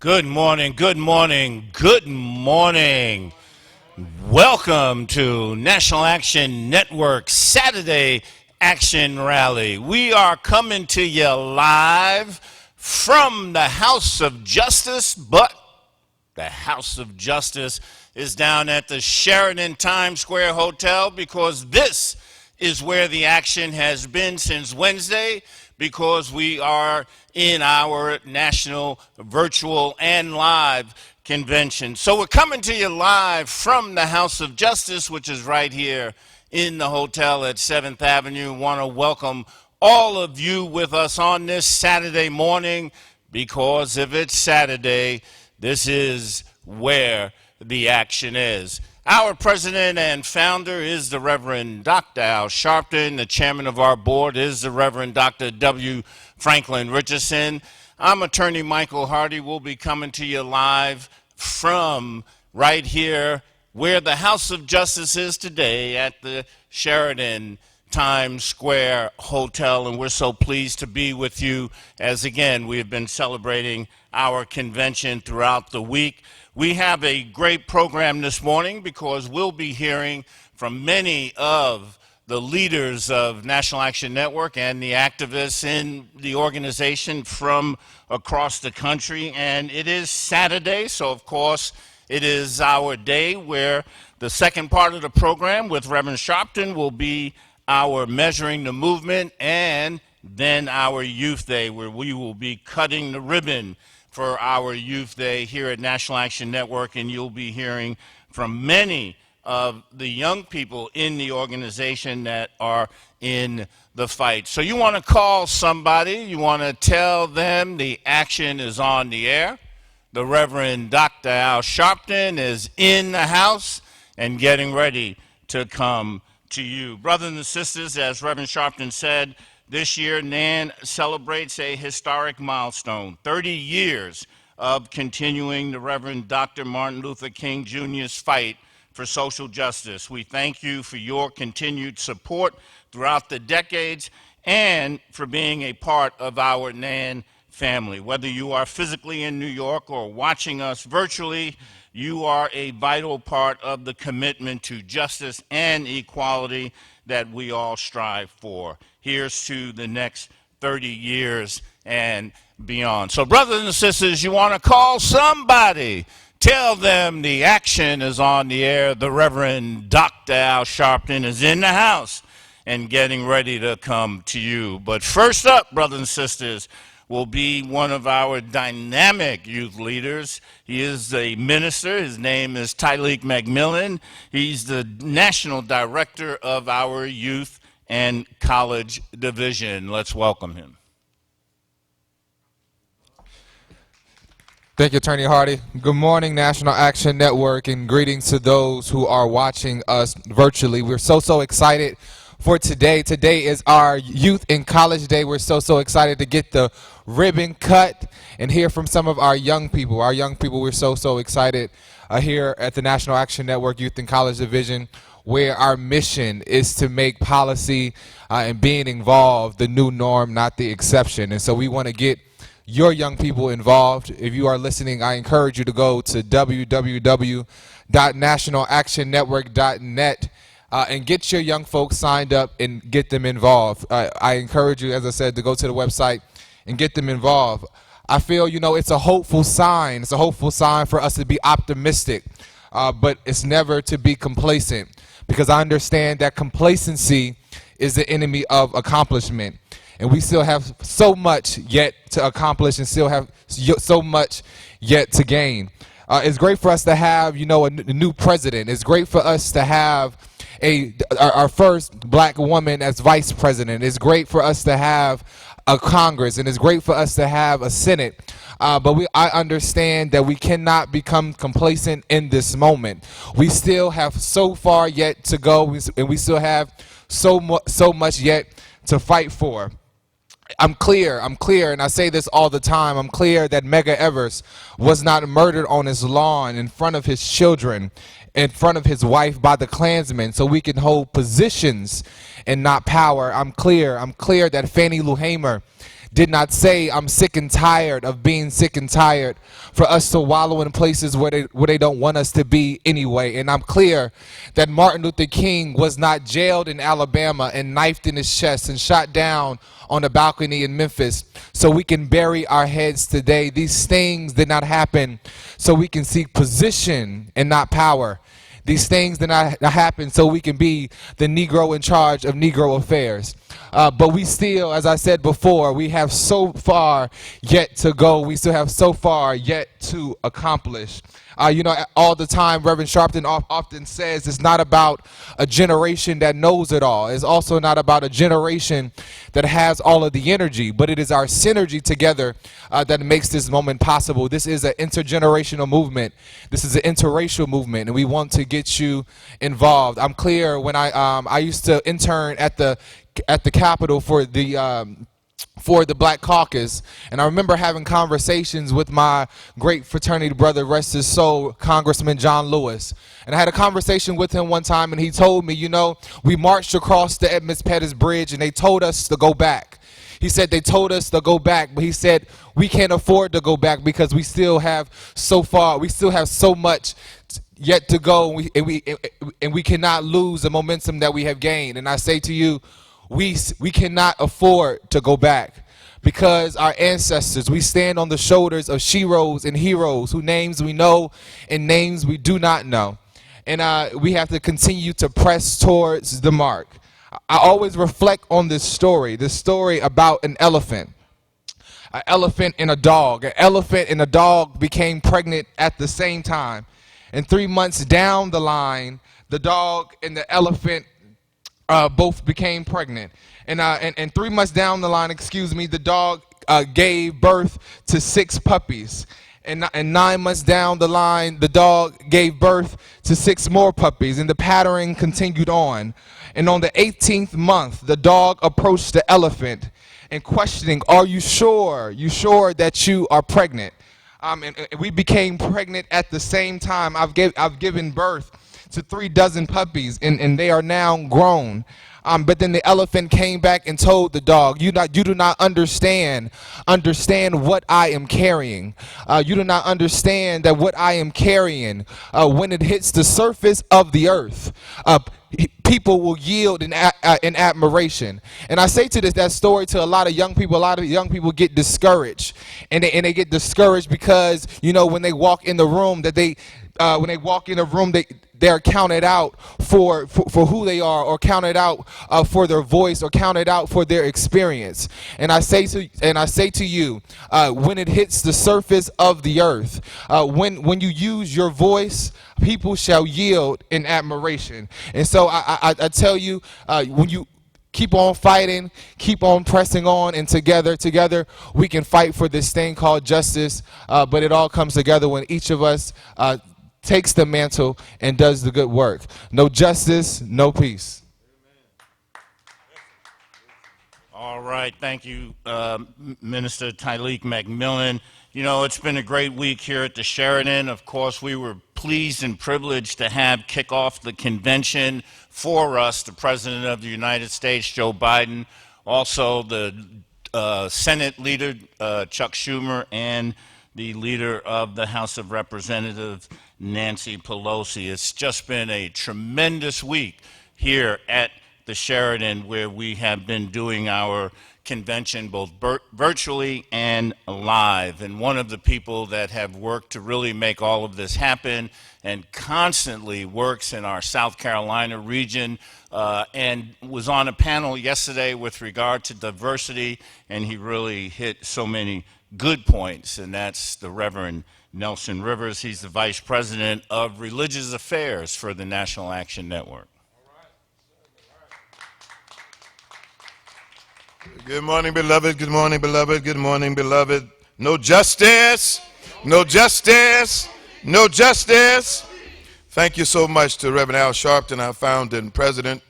Good morning, good morning, good morning. Welcome to National Action Network Saturday Action Rally. We are coming to you live from the House of Justice, but the House of Justice is down at the Sheraton Times Square Hotel because this is where the action has been since Wednesday, because we are in our national virtual and live convention. So we're coming to you live from the House of Justice, which is right here in the hotel at 7th Avenue. Want to welcome all of you with us on this Saturday morning, because if it's Saturday, this is where the action is. Our president and founder is the Reverend Dr. Al Sharpton. The chairman of our board is the Reverend Dr. W. Franklin Richardson. I'm Attorney Michael Hardy. We'll be coming to you live from right here where the House of Justice is today at the Sheraton Times Square Hotel, and we're so pleased to be with you as, again, we have been celebrating our convention throughout the week. We have a great program this morning because we'll be hearing from many of the leaders of National Action Network and the activists in the organization from across the country. And it is Saturday, so of course it is our day where the second part of the program with Reverend Sharpton will be our Measuring the Movement, and then our Youth Day, where we will be cutting the ribbon for our Youth Day here at National Action Network, and you'll be hearing from many of the young people in the organization that are in the fight. So you want to call somebody, you want to tell them the action is on the air. The Reverend Dr. Al Sharpton is in the house and getting ready to come to you. Brothers and sisters, as Reverend Sharpton said, this year NAN celebrates a historic milestone, 30 years of continuing the Reverend Dr. Martin Luther King Jr.'s fight for social justice. We thank you for your continued support throughout the decades and for being a part of our NAN family. Whether you are physically in New York or watching us virtually, you are a vital part of the commitment to justice and equality that we all strive for. Here's to the next 30 years and beyond. So brothers and sisters, you want to call somebody, tell them the action is on the air. The Reverend Dr. Al Sharpton is in the house and getting ready to come to you. But first up, brothers and sisters, will be one of our dynamic youth leaders. He is a minister. His name is Tyleek McMillan. He's the National Director of our Youth and College Division. Let's welcome him. Thank you, Attorney Hardy. Good morning, National Action Network, and greetings to those who are watching us virtually. We're so excited for today. Today is our Youth and College Day. We're so excited to get the ribbon cut and hear from some of our young people. Our young people, we're so excited here at the National Action Network Youth and College Division, where our mission is to make policy and being involved the new norm, not the exception. And so we want to get your young people involved. If you are listening, I encourage you to go to www.nationalactionnetwork.net and get your young folks signed up and get them involved. I encourage you, as I said, to go to the website and get them involved. I feel, it's a hopeful sign. It's a hopeful sign for us to be optimistic, but it's never to be complacent, because I understand that complacency is the enemy of accomplishment. And we still have so much yet to accomplish and still have so much yet to gain. It's great for us to have, a new president. It's great for us to have our first black woman as vice president. It's great for us to have a Congress, and it's great for us to have a Senate. But I understand that we cannot become complacent in this moment. We still have so far yet to go, and we still have so much yet to fight for. I'm clear, and I say this all the time, I'm clear that Medgar Evers was not murdered on his lawn in front of his children, in front of his wife by the Klansmen, so we can hold positions and not power. I'm clear that Fannie Lou Hamer did not say, I'm sick and tired of being sick and tired, for us to wallow in places where they don't want us to be anyway. And I'm clear that Martin Luther King was not jailed in Alabama and knifed in his chest and shot down on a balcony in Memphis so we can bury our heads today. These things did not happen so we can seek position and not power. These things did not happen so we can be the Negro in charge of Negro affairs. But we still, as I said before, we have so far yet to go. We still have so far yet to accomplish. All the time, Reverend Sharpton often says it's not about a generation that knows it all. It's also not about a generation that has all of the energy, but it is our synergy together that makes this moment possible. This is an intergenerational movement. This is an interracial movement, and we want to get you involved. I'm clear when I used to intern at the Capitol for the Black Caucus, and I remember having conversations with my great fraternity brother, rest his soul, Congressman John Lewis. And I had a conversation with him one time, and he told me, we marched across the Edmunds Pettus Bridge, and they told us to go back. He said they told us to go back, but he said we can't afford to go back because we still have so much yet to go, and we cannot lose the momentum that we have gained. And I say to you, we cannot afford to go back, because our ancestors, we stand on the shoulders of sheroes and heroes whose names we know and names we do not know. And we have to continue to press towards the mark. I always reflect on this story about an elephant and a dog. An elephant and a dog became pregnant at the same time. And 3 months down the line, the dog and the elephant both became pregnant. And 3 months down the line, the dog gave birth to 6 puppies. And 9 months down the line, the dog gave birth to 6 more puppies. And the pattern continued on. And on the 18th month, the dog approached the elephant and questioning, are you sure? You sure that you are pregnant? And we became pregnant at the same time. I've given birth to 3 dozen puppies, and they are now grown. But then the elephant came back and told the dog, you do not understand what I am carrying. You do not understand that what I am carrying, when it hits the surface of the earth, people will yield in admiration. And I say that story to a lot of young people. A lot of young people get discouraged, and they get discouraged because when they walk in the room they're counted out for who they are, or counted out for their voice, or counted out for their experience. And I say to you, when it hits the surface of the earth, when you use your voice, people shall yield in admiration. And so I tell you, when you keep on fighting, keep on pressing on, and together we can fight for this thing called justice. But it all comes together when each of us takes the mantle and does the good work. No justice, no peace. All right, thank you, Minister Tyleek McMillan. It's been a great week here at the Sheridan. Of course, we were pleased and privileged to have kick off the convention for us, the President of the United States, Joe Biden, also the Senate leader, Chuck Schumer, and the leader of the House of Representatives, Nancy Pelosi. It's just been a tremendous week here at the Sheridan, where we have been doing our convention both virtually and live. And one of the people that have worked to really make all of this happen and constantly works in our South Carolina region, and was on a panel yesterday with regard to diversity, and he really hit so many good points, and that's the Reverend Nelson Rivers. He's the Vice President of Religious Affairs for the National Action Network. Good morning, beloved. Good morning, beloved. Good morning, beloved. No justice. No justice. No justice. Thank you so much to Reverend Al Sharpton, our founder and president,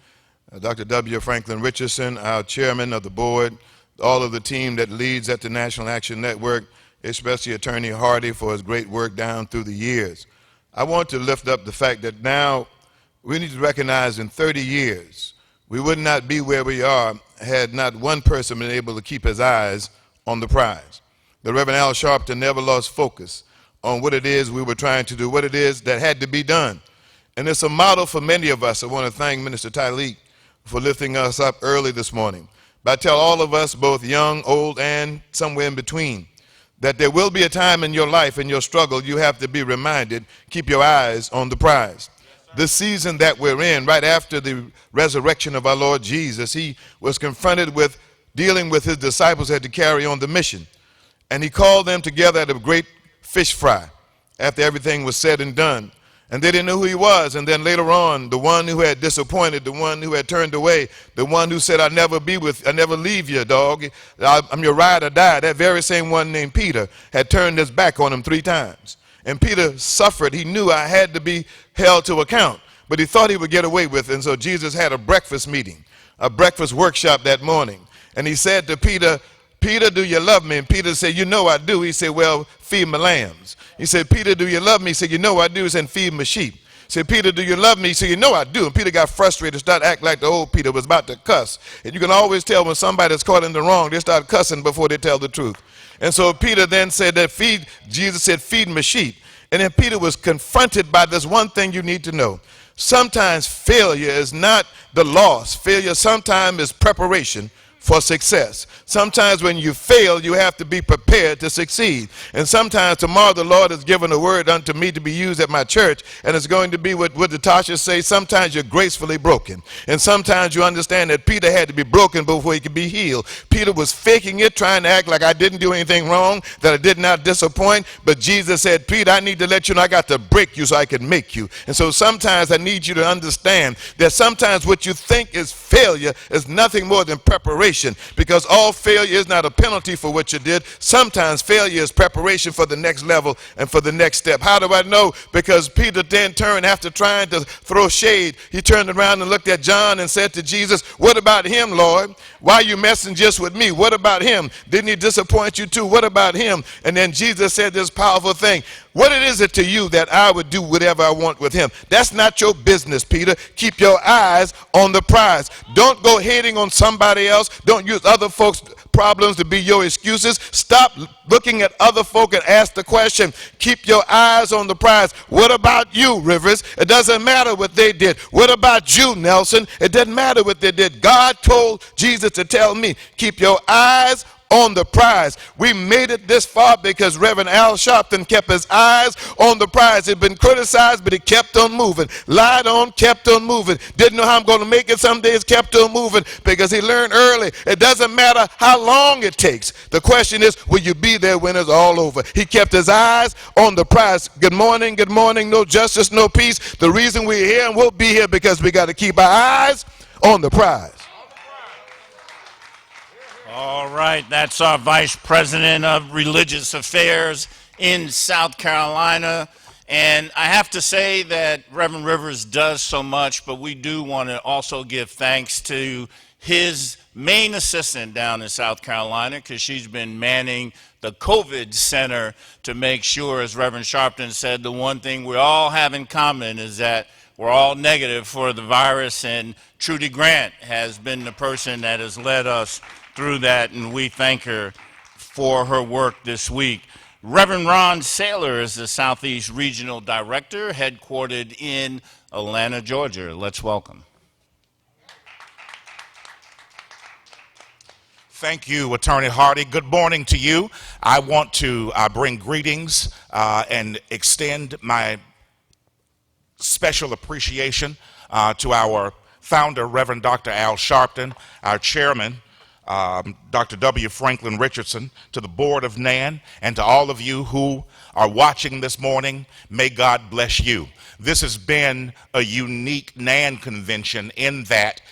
Dr. W. Franklin Richardson, our chairman of the board, all of the team that leads at the National Action Network, especially Attorney Hardy for his great work down through the years. I want to lift up the fact that now we need to recognize in 30 years, we would not be where we are had not one person been able to keep his eyes on the prize. The Reverend Al Sharpton never lost focus on what it is we were trying to do, what it is that had to be done. And it's a model for many of us. I want to thank Minister Tyleek for lifting us up early this morning. But I tell all of us, both young, old, and somewhere in between, that there will be a time in your life, in your struggle, you have to be reminded, keep your eyes on the prize. This season that we're in, right after the resurrection of our Lord Jesus, he was confronted with dealing with his disciples, had to carry on the mission. And he called them together at a great fish fry after everything was said and done. And they didn't know who he was. And then later on, the one who had disappointed, the one who had turned away, the one who said, I never leave you, dog. I'm your ride or die. That very same one named Peter had turned his back on him 3 times. And Peter suffered. He knew I had to be held to account. But he thought he would get away with it. And so Jesus had a breakfast meeting, a breakfast workshop that morning. And he said to Peter, Peter, do you love me? And Peter said, you know I do. He said, well, feed my lambs. He said, Peter, do you love me? He said, you know I do. He said, feed my sheep. He said, Peter, do you love me? He said, you know I do. And Peter got frustrated, started acting like the old Peter was about to cuss. And you can always tell when somebody's caught in the wrong, they start cussing before they tell the truth. And so Peter then said that Jesus said, feed my sheep. And then Peter was confronted by this one thing you need to know. Sometimes failure is not the loss. Failure sometimes is preparation for success. Sometimes when you fail, you have to be prepared to succeed. And sometimes tomorrow the Lord has given a word unto me to be used at my church, and it's going to be what the Tasha say, sometimes you're gracefully broken. And sometimes you understand that Peter had to be broken before he could be healed. Peter was faking it, trying to act like I didn't do anything wrong, that I did not disappoint. But Jesus said, Peter, I need to let you know I got to break you so I can make you. And so sometimes I need you to understand that sometimes what you think is failure is nothing more than preparation. Because all failure is not a penalty for what you did. Sometimes failure is preparation for the next level and for the next step. How do I know? Because Peter then turned, after trying to throw shade, he turned around and looked at John and said to Jesus, what about him, Lord? Why are you messing just with me? What about him? Didn't he disappoint you too? What about him? And then Jesus said this powerful thing. What is it to you that I would do whatever I want with him? That's not your business, Peter. Keep your eyes on the prize. Don't go hating on somebody else. Don't use other folks' problems to be your excuses. Stop looking at other folk and ask the question. Keep your eyes on the prize. What about you, Rivers? It doesn't matter what they did. What about you, Nelson? It doesn't matter what they did. God told Jesus to tell me, keep your eyes on the prize. We made it this far because Reverend Al Sharpton kept his eyes on the prize. He'd been criticized, but he kept on moving. Lied on, kept on moving. Didn't know how I'm going to make it some days, kept on moving because he learned early. It doesn't matter how long it takes. The question is, will you be there when it's all over? He kept his eyes on the prize. Good morning, no justice, no peace. The reason we're here and we'll be here because we got to keep our eyes on the prize. All right, that's our Vice President of Religious Affairs in South Carolina. And I have to say that Reverend Rivers does so much, but we do want to also give thanks to his main assistant down in South Carolina, because she's been manning the COVID center to make sure, as Reverend Sharpton said, the one thing we all have in common is that we're all negative for the virus, and Trudy Grant has been the person that has led us through that, and we thank her for her work this week. Reverend Ron Saylor is the Southeast Regional Director, headquartered in Atlanta, Georgia. Let's welcome. Thank you, Attorney Hardy. Good morning to you. I want to bring greetings and extend my special appreciation to our founder, Reverend Dr. Al Sharpton, our chairman, Dr. W. Franklin Richardson, to the board of NAN, and to all of you who are watching this morning. May God bless you. This has been a unique NAN convention in that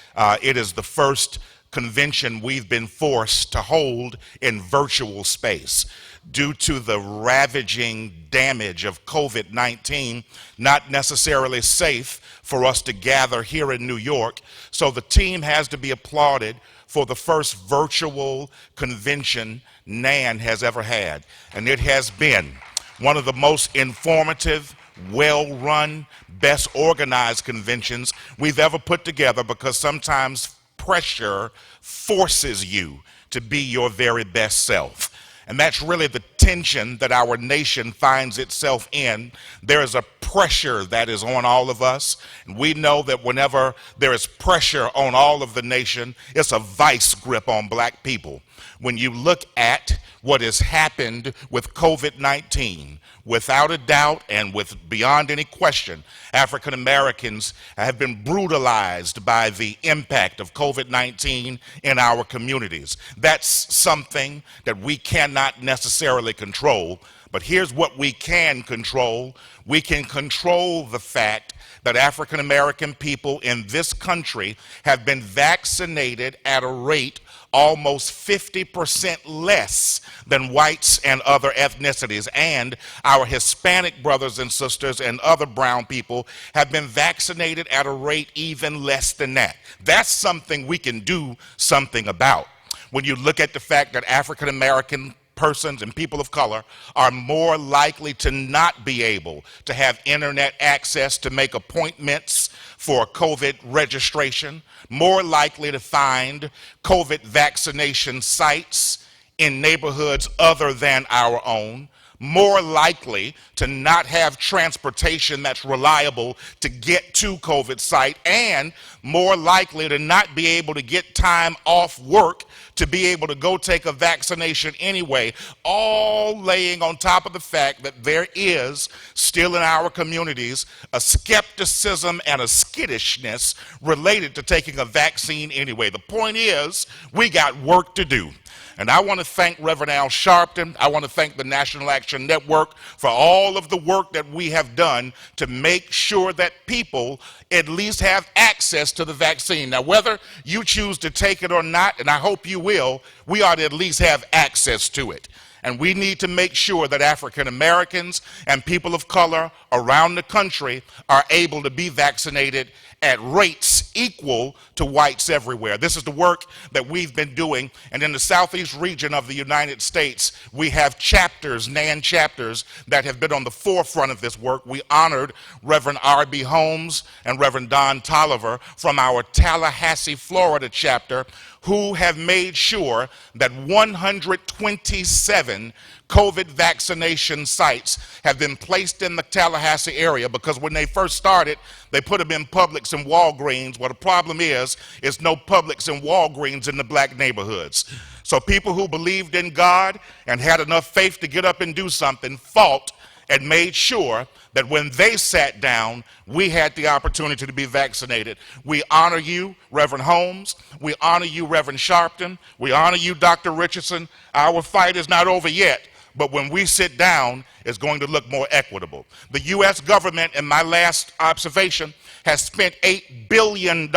it is the first convention we've been forced to hold in virtual space. Due to the ravaging damage of COVID-19, not necessarily safe for us to gather here in New York. So the team has to be applauded for the first virtual convention NAN has ever had. And it has been one of the most informative, well-run, best organized conventions we've ever put together, because sometimes pressure forces you to be your very best self. And that's really the tension that our nation finds itself in. There is a pressure that is on all of us. And we know that whenever there is pressure on all of the nation, it's a vice grip on black people. When you look at what has happened with COVID-19, without a doubt and with beyond any question, African Americans have been brutalized by the impact of COVID-19 in our communities. That's something that we cannot necessarily control, but here's what we can control. We can control the fact that African American people in this country have been vaccinated at a rate almost 50% less than whites and other ethnicities. And our Hispanic brothers and sisters and other brown people have been vaccinated at a rate even less than that. That's something we can do something about. When you look at the fact that African American persons and people of color are more likely to not be able to have internet access to make appointments for COVID registration, more likely to find COVID vaccination sites in neighborhoods other than our own, more likely to not have transportation that's reliable to get to COVID site, and more likely to not be able to get time off work to be able to go take a vaccination anyway, all laying on top of the fact that there is still in our communities a skepticism and a skittishness related to taking a vaccine anyway. The point is, we got work to do. And I want to thank Reverend Al Sharpton. I want to thank the National Action Network for all of the work that we have done to make sure that people at least have access to the vaccine. Now, whether you choose to take it or not, and I hope you will, we ought to at least have access to it. And we need to make sure that African Americans and people of color around the country are able to be vaccinated at rates equal to whites everywhere. This is the work that we've been doing. And in the southeast region of the United States, we have chapters, NAN chapters, that have been on the forefront of this work. We honored Reverend R.B. Holmes and Reverend Don Tolliver from our Tallahassee, Florida chapter, who have made sure that 127 COVID vaccination sites have been placed in the Tallahassee area, because when they first started, they put them in Publix and Walgreens. Well, the problem is no Publix and Walgreens in the black neighborhoods. So people who believed in God and had enough faith to get up and do something fought and made sure that when they sat down, we had the opportunity to be vaccinated. We honor you, Reverend Holmes. We honor you, Reverend Sharpton. We honor you, Dr. Richardson. Our fight is not over yet, but when we sit down, it's going to look more equitable. The U.S. government, in my last observation, has spent $8 billion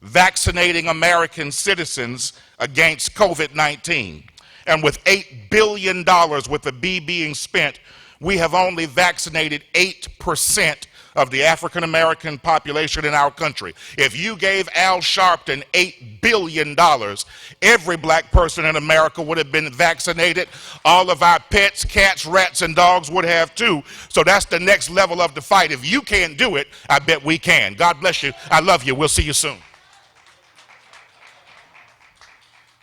vaccinating American citizens against COVID-19. And with $8 billion with the B being spent, we have only vaccinated 8% of the African American population in our country. If you gave Al Sharpton $8 billion, every black person in America would have been vaccinated. All of our pets, cats, rats, and dogs would have too. So that's the next level of the fight. If you can't do it, I bet we can. God bless you. I love you. We'll see you soon.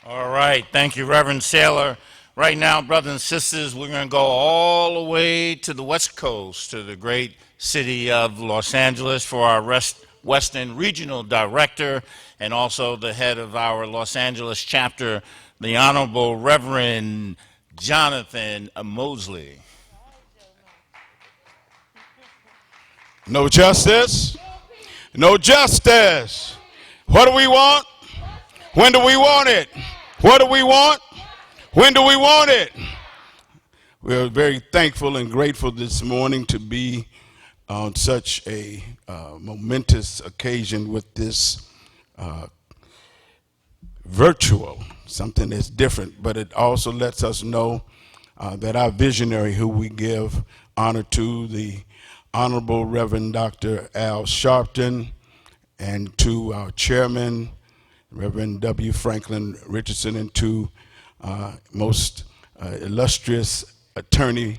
All right. Thank you, Reverend Saylor. Right now, brothers and sisters, we're going to go all the way to the West Coast, to the great city of Los Angeles, for our Western Regional Director and also the head of our Los Angeles chapter, the Honorable Reverend Jonathan Mosley. No justice? No justice. What do we want? When do we want it? What do we want? When do we want it? We're very thankful and grateful this morning to be on such a momentous occasion with this virtual, something that's different, but it also lets us know that our visionary, who we give honor to, the Honorable Reverend Dr. Al Sharpton, and to our chairman, Reverend W. Franklin Richardson, and to most illustrious attorney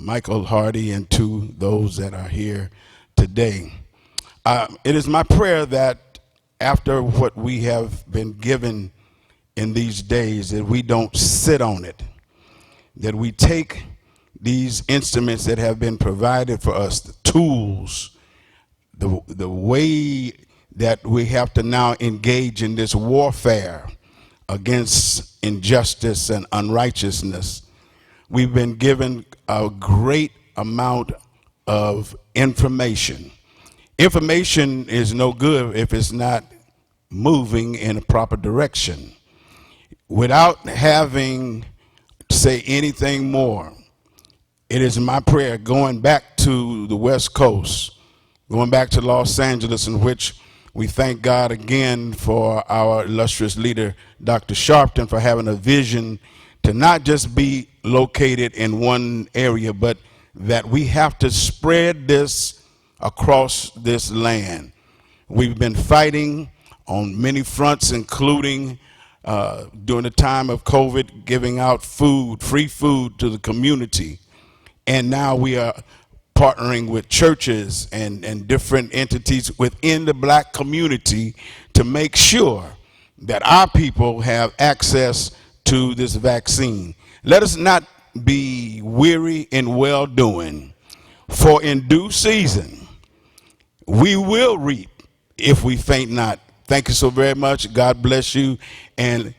Michael Hardy, and to those that are here today. It is my prayer that after what we have been given in these days that we don't sit on it, that we take these instruments that have been provided for us, the tools, the way that we have to now engage in this warfare against injustice and unrighteousness. We've been given a great amount of information. Information is no good if it's not moving in a proper direction. Without having to say anything more, it is my prayer going back to the West Coast, going back to Los Angeles, in which we thank God again for our illustrious leader, Dr. Sharpton, for having a vision to not just be located in one area, but that we have to spread this across this land. We've been fighting on many fronts, including during the time of COVID, giving out food, free food to the community. And now we are partnering with churches and different entities within the black community to make sure that our people have access to this vaccine. Let us not be weary in well-doing, for in due season we will reap if we faint not. Thank you so very much. God bless you, and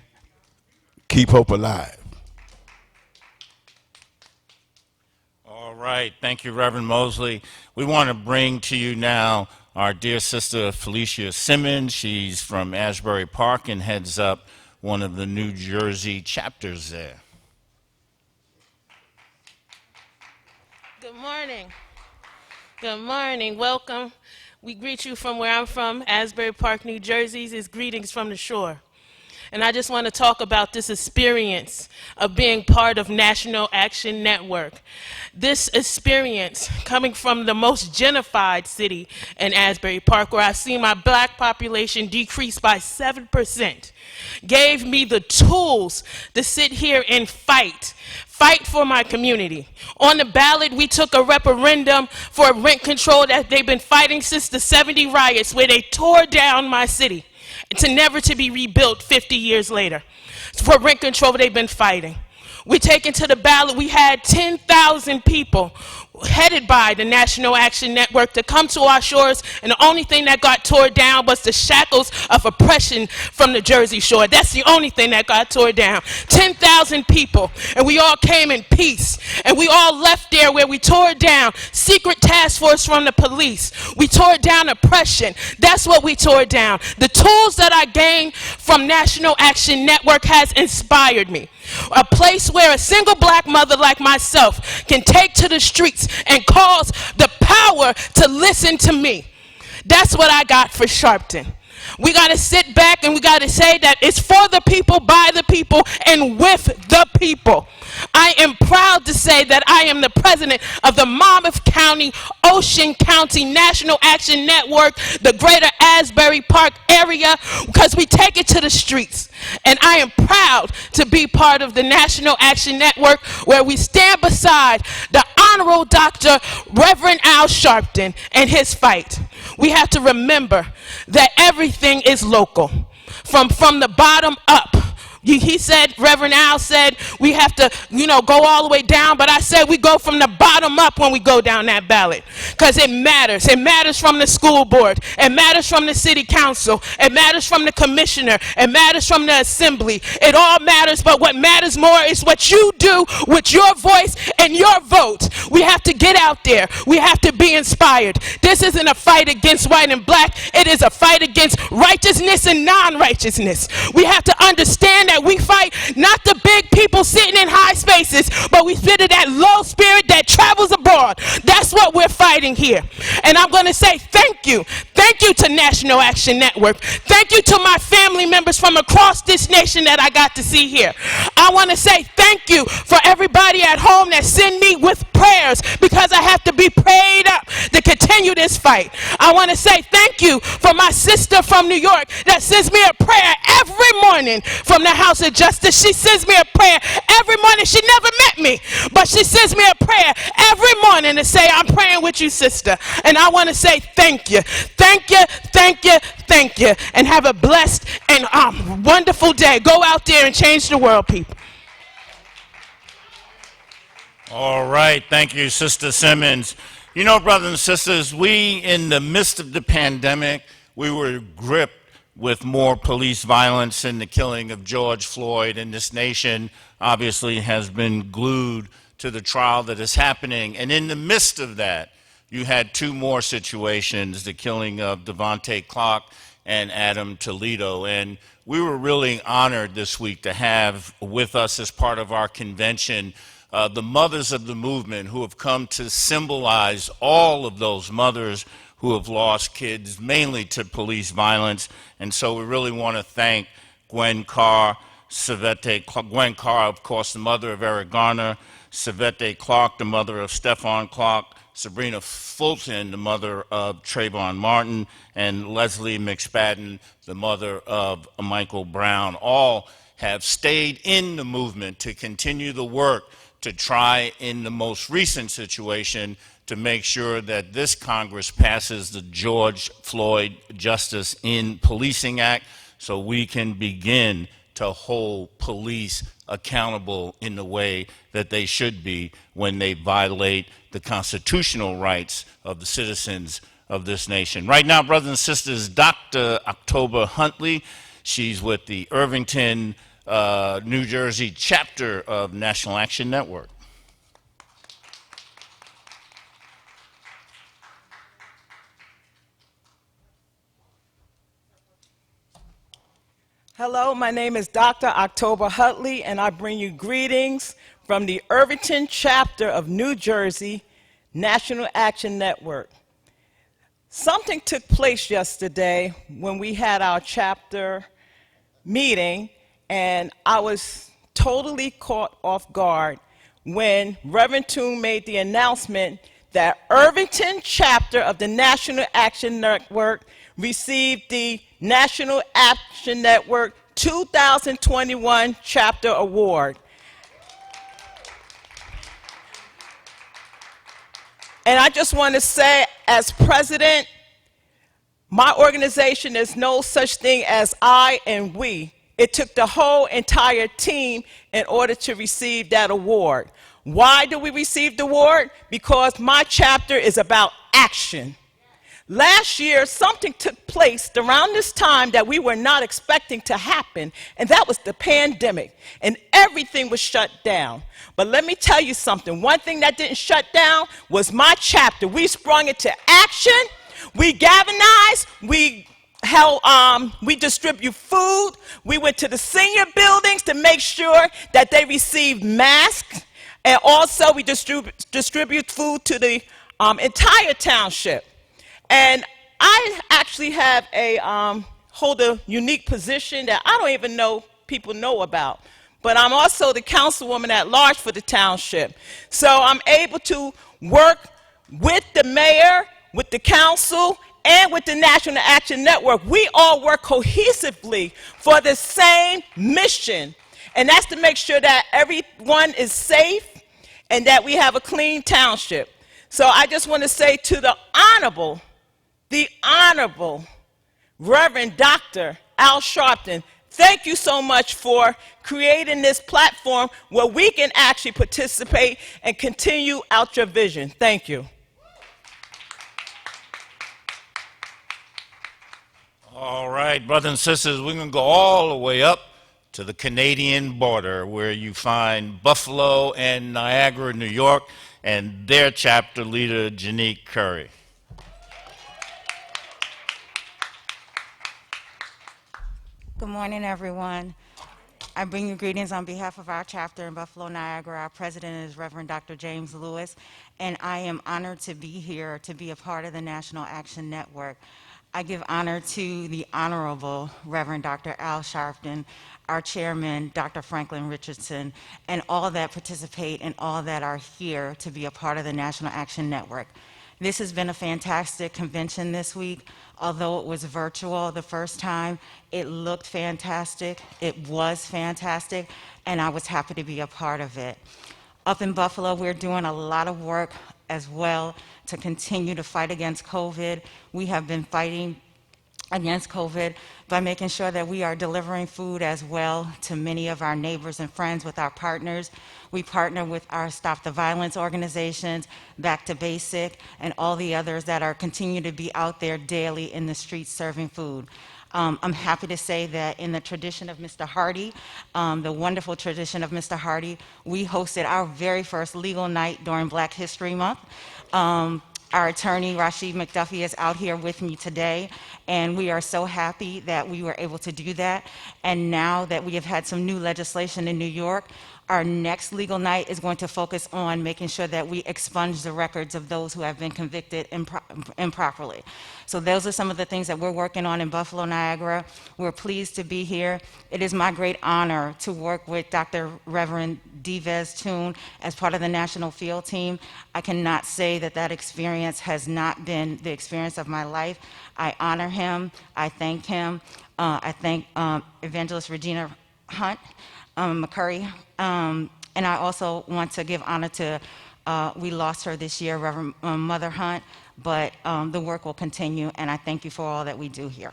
keep hope alive. All right. Thank you, Reverend Mosley. We want to bring to you now our dear sister Felicia Simmons. She's from Asbury Park and heads up one of the New Jersey chapters there. Good morning. Good morning. Welcome. We greet you from where I'm from, Asbury Park, New Jersey. It's greetings from the shore. And I just want to talk about this experience of being part of National Action Network. This experience, coming from the most gentrified city in Asbury Park, where I've seen my black population decrease by 7%, gave me the tools to sit here and fight for my community. On the ballot, we took a referendum for rent control that they've been fighting since the 70 riots, where they tore down my city to never to be rebuilt 50 years later. For rent control, they've been fighting. We taken to the ballot, we had 10,000 people headed by the National Action Network to come to our shores, and the only thing that got tore down was the shackles of oppression from the Jersey Shore. That's the only thing that got tore down. 10,000 people, and we all came in peace, and we all left there where we tore down secret task force from the police. We tore down oppression. That's what we tore down. The tools that I gained from National Action Network has inspired me. A place where a single black mother like myself can take to the streets and cause the power to listen to me. That's what I got for Sharpton. We got to sit back and we got to say that it's for the people, by the people, and with the people. I am proud to say that I am the president of the Monmouth County, Ocean County National Action Network, the greater Asbury Park area, because we take it to the streets. And I am proud to be part of the National Action Network, where we stand beside the Honorable Dr. Reverend Al Sharpton and his fight. We have to remember that everything is local, from the bottom up. He said, Reverend Al said, we have to, go all the way down, but I said we go from the bottom up when we go down that ballot, because it matters. It matters from the school board. It matters from the city council. It matters from the commissioner. It matters from the assembly. It all matters, but what matters more is what you do with your voice and your vote. We have to get out there. We have to be inspired. This isn't a fight against white and black. It is a fight against righteousness and non-righteousness. We have to understand that we fight not the big people sitting in high spaces, but we fit that low spirit that travels abroad. That's what we're fighting here. And I'm going to say thank you. Thank you to National Action Network. Thank you to my family members from across this nation that I got to see here. I want to say thank you for everybody at home that send me with prayers because I have to be prayed up to continue this fight. I want to say thank you for my sister from New York that sends me a prayer every morning from the House of Justice. She sends me a prayer every morning. She never met me, but she sends me a prayer every morning to say, I'm praying with you, sister. And I want to say thank you. Thank you, thank you, thank you. And have a blessed and wonderful day. Go out there and change the world, people. All right. Thank you, Sister Simmons. You know, brothers and sisters, we, in the midst of the pandemic, we were gripped with more police violence and the killing of George Floyd, and this nation obviously has been glued to the trial that is happening. And in the midst of that, you had two more situations, the killing of Devontae Clark and Adam Toledo. And we were really honored this week to have with us as part of our convention the mothers of the movement who have come to symbolize all of those mothers who have lost kids, mainly to police violence. And so we really want to thank Gwen Carr, Gwen Carr, of course, the mother of Eric Garner, Savette Clark, the mother of Stephon Clark, Sabrina Fulton, the mother of Trayvon Martin, and Leslie McSpadden, the mother of Michael Brown. All have stayed in the movement to continue the work to try, in the most recent situation, to make sure that this Congress passes the George Floyd Justice in Policing Act so we can begin to hold police accountable in the way that they should be when they violate the constitutional rights of the citizens of this nation. Right now, brothers and sisters, Dr. October Huntley, she's with the Irvington, New Jersey chapter of National Action Network. Hello, my name is Dr. October Huntley, and I bring you greetings from the Irvington chapter of New Jersey National Action Network. Something took place yesterday when we had our chapter meeting, and I was totally caught off guard when Reverend Toon made the announcement that Irvington chapter of the National Action Network received the National Action Network 2021 Chapter Award. And I just want to say, as president, my organization is no such thing as I and we. It took the whole entire team in order to receive that award. Why do we receive the award? Because my chapter is about action. Last year, something took place around this time that we were not expecting to happen, and that was the pandemic, and everything was shut down. But let me tell you something. One thing that didn't shut down was my chapter. We sprung into action. We galvanized. We distribute food. We went to the senior buildings to make sure that they received masks, and also we distribute food to the entire township. And I actually have hold a unique position that I don't even know people know about. But I'm also the councilwoman at large for the township. So I'm able to work with the mayor, with the council, and with the National Action Network. We all work cohesively for the same mission. And that's to make sure that everyone is safe and that we have a clean township. So I just want to say to the Honorable Reverend Dr. Al Sharpton, thank you so much for creating this platform where we can actually participate and continue out your vision. Thank you. All right, brothers and sisters, we're going to go all the way up to the Canadian border where you find Buffalo and Niagara, New York, and their chapter leader, Janique Curry. Good morning, everyone. I bring you greetings on behalf of our chapter in Buffalo, Niagara. Our president is Reverend Dr. James Lewis, and I am honored to be here to be a part of the National Action Network. I give honor to the Honorable Reverend Dr. Al Sharpton, our chairman, Dr. Franklin Richardson, and all that participate and all that are here to be a part of the National Action Network. This has been a fantastic convention this week. Although it was virtual the first time, it looked fantastic, it was fantastic, and I was happy to be a part of it. Up in Buffalo, we're doing a lot of work as well to continue to fight against COVID. We have been fighting against COVID by making sure that we are delivering food as well to many of our neighbors and friends with our partners. We partner with our Stop the Violence organizations, Back to Basic, and all the others that are continue to be out there daily in the streets serving food. I'm happy to say that in the tradition of Mr. Hardy, the wonderful tradition of Mr. Hardy, we hosted our very first legal night during Black History Month. Our attorney, Rashid McDuffie, is out here with me today, and we are so happy that we were able to do that. And now that we have had some new legislation in New York, our next legal night is going to focus on making sure that we expunge the records of those who have been convicted improperly. So those are some of the things that we're working on in Buffalo, Niagara. We're pleased to be here. It is my great honor to work with Dr. Reverend Divez Toon as part of the National Field Team. I cannot say that that experience has not been the experience of my life. I honor him. I thank him. I thank Evangelist Regina Hunt, McCurry, and I also want to give honor to, we lost her this year, Reverend Mother Hunt, but the work will continue, and I thank you for all that we do here.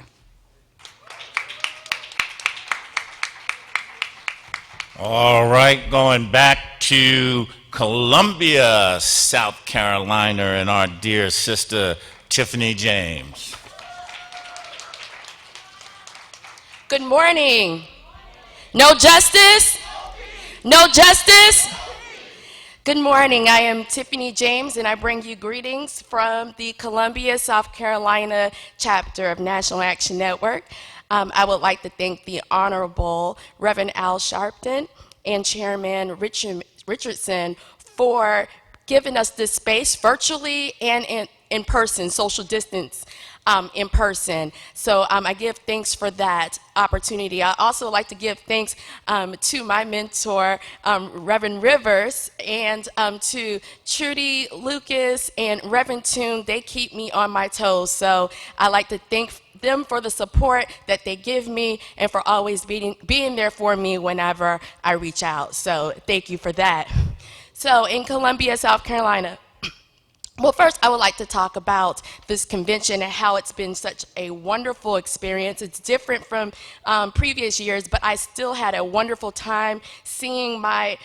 All right, going back to Columbia, South Carolina, and our dear sister, Tiffany James. Good morning. No justice? No justice? Good morning. I am Tiffany James, and I bring you greetings from the Columbia, South Carolina chapter of National Action Network. I would like to thank the Honorable Reverend Al Sharpton and Chairman Richardson for giving us this space virtually and in person, social distance in person. So I give thanks for that opportunity. I also like to give thanks to my mentor, Reverend Rivers, and to Trudy Lucas and Reverend Toon. They keep me on my toes. So I like to thank them for the support that they give me and for always being there for me whenever I reach out. So thank you for that. So in Columbia, South Carolina, well, first, I would like to talk about this convention and how it's been such a wonderful experience. It's different from previous years, but I still had a wonderful time seeing my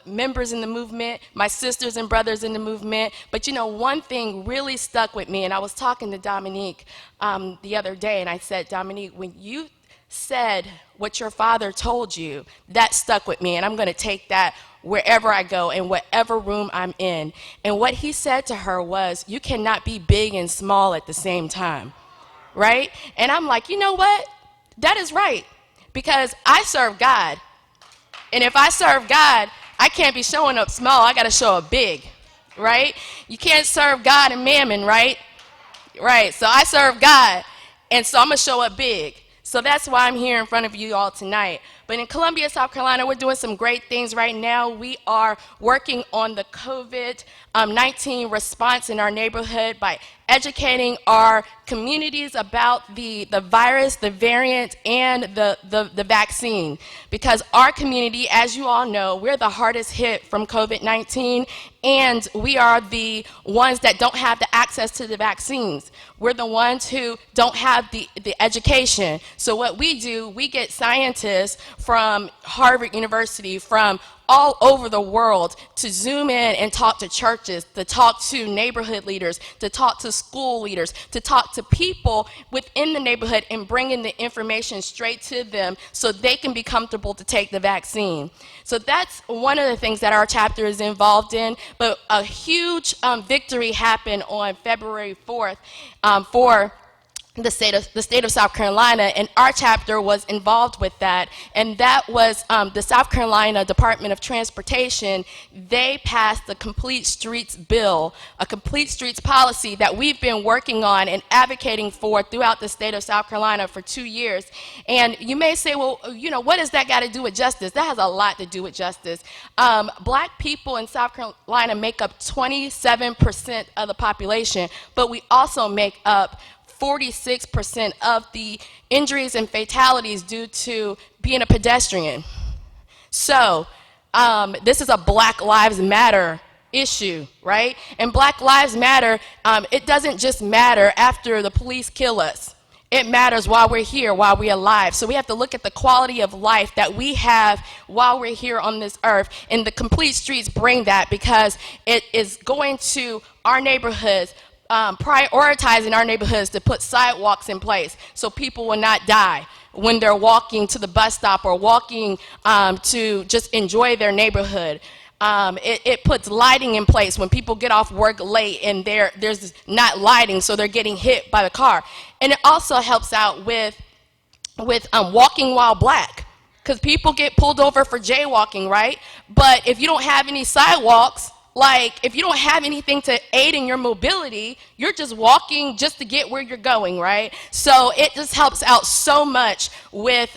members in the movement, my sisters and brothers in the movement. But you know, one thing really stuck with me, and I was talking to Dominique the other day, and I said, Dominique, when you said what your father told you, that stuck with me, and I'm going to take that wherever I go, in whatever room I'm in. And what he said to her was, you cannot be big and small at the same time, right? And I'm like, you know what? That is right, because I serve God. And if I serve God, I can't be showing up small, I got to show up big, right? You can't serve God and mammon, right? Right, so I serve God, and so I'm going to show up big. So that's why I'm here in front of you all tonight. But in Columbia, South Carolina, we're doing some great things right now. We are working on the COVID-19 response in our neighborhood by educating our communities about the virus, the variant, and the vaccine. Because our community, as you all know, we're the hardest hit from COVID-19, and we are the ones that don't have the access to the vaccines. We're the ones who don't have the education. So what we do, we get scientists from Harvard University, from all over the world to zoom in and talk to churches, to talk to neighborhood leaders, to talk to school leaders, to talk to people within the neighborhood and bringing the information straight to them so they can be comfortable to take the vaccine. So that's one of the things that our chapter is involved in, but a huge victory happened on February 4th for the state of South Carolina, and our chapter was involved with that, and that was the South Carolina Department of Transportation. They passed the Complete Streets bill, a complete streets policy that we've been working on and advocating for throughout the state of South Carolina for 2 years. And you may say, well, you know, what does that got to do with justice? That has a lot to do with justice. Black people in South Carolina make up 27% of the population, but we also make up 46% of the injuries and fatalities due to being a pedestrian. So this is a Black Lives Matter issue, right? And Black Lives Matter, it doesn't just matter after the police kill us. It matters while we're here, while we're alive. So we have to look at the quality of life that we have while we're here on this earth. And the Complete Streets bring that, because it is going to our neighborhoods, prioritizing our neighborhoods to put sidewalks in place so people will not die when they're walking to the bus stop or walking to just enjoy their neighborhood. It puts lighting in place when people get off work late and there's not lighting, so they're getting hit by the car. And it also helps out with walking while black, because people get pulled over for jaywalking, right? But if you don't have any sidewalks, like if you don't have anything to aid in your mobility, you're just walking just to get where you're going, right? So it just helps out so much with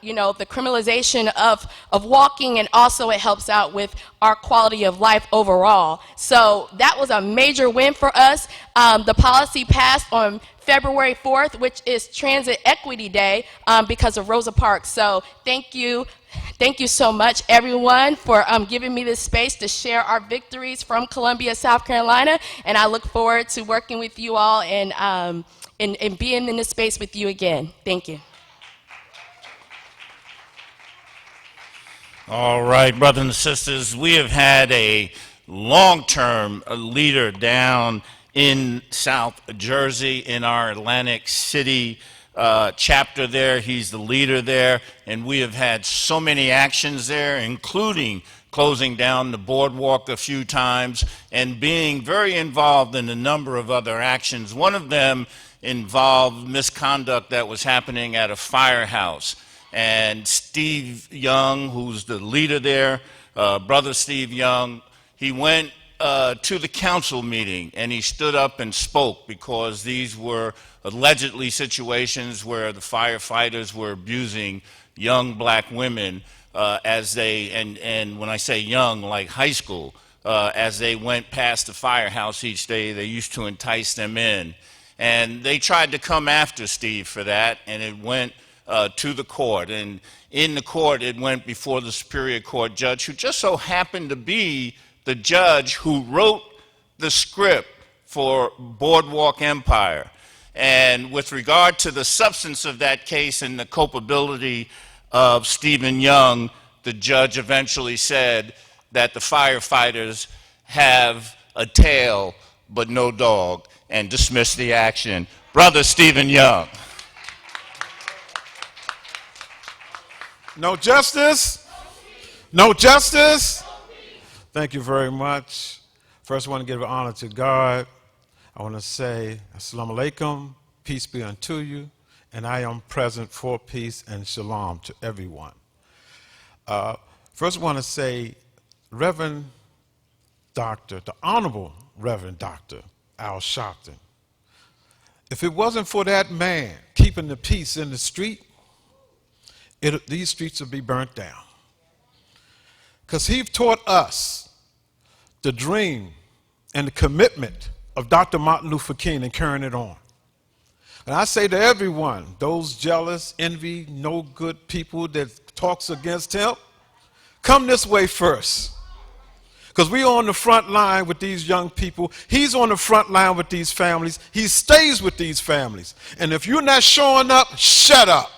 you know, the criminalization of walking, and also it helps out with our quality of life overall. So that was a major win for us. The policy passed on February 4th, which is Transit Equity Day, because of Rosa Parks. So thank you. Thank you so much, everyone, for giving me this space to share our victories from Columbia, South Carolina. And I look forward to working with you all and being in this space with you again. Thank you. All right, brothers and sisters, we have had a long-term leader down in South Jersey in our Atlantic City chapter there. He's the leader there, and we have had so many actions there, including closing down the boardwalk a few times and being very involved in a number of other actions. One of them involved misconduct that was happening at a firehouse. And Steve Young, who's the leader there, Brother Steve Young, he went to the council meeting and he stood up and spoke, because these were allegedly situations where the firefighters were abusing young black women as they, and when I say young, like high school, as they went past the firehouse each day, they used to entice them in. And they tried to come after Steve for that, and it went to the court. And in the court, it went before the Superior Court judge, who just so happened to be the judge who wrote the script for Boardwalk Empire. And with regard to the substance of that case and the culpability of Stephen Young, the judge eventually said that the firefighters have a tail but no dog, and dismissed the action. Brother Stephen Young. No justice? No justice? Thank you very much. First, I want to give honor to God. I want to say, Assalamu alaikum, peace be unto you, and I am present for peace and shalom to everyone. First, I want to say, Reverend Dr., the Honorable Reverend Dr. Al Sharpton, if it wasn't for that man keeping the peace in the street, these streets would be burnt down. Because he taught us the dream and the commitment of Dr. Martin Luther King and carrying it on. And I say to everyone, those jealous, envy, no good people that talks against him, come this way first. Because we're on the front line with these young people. He's on the front line with these families. He stays with these families. And if you're not showing up, shut up.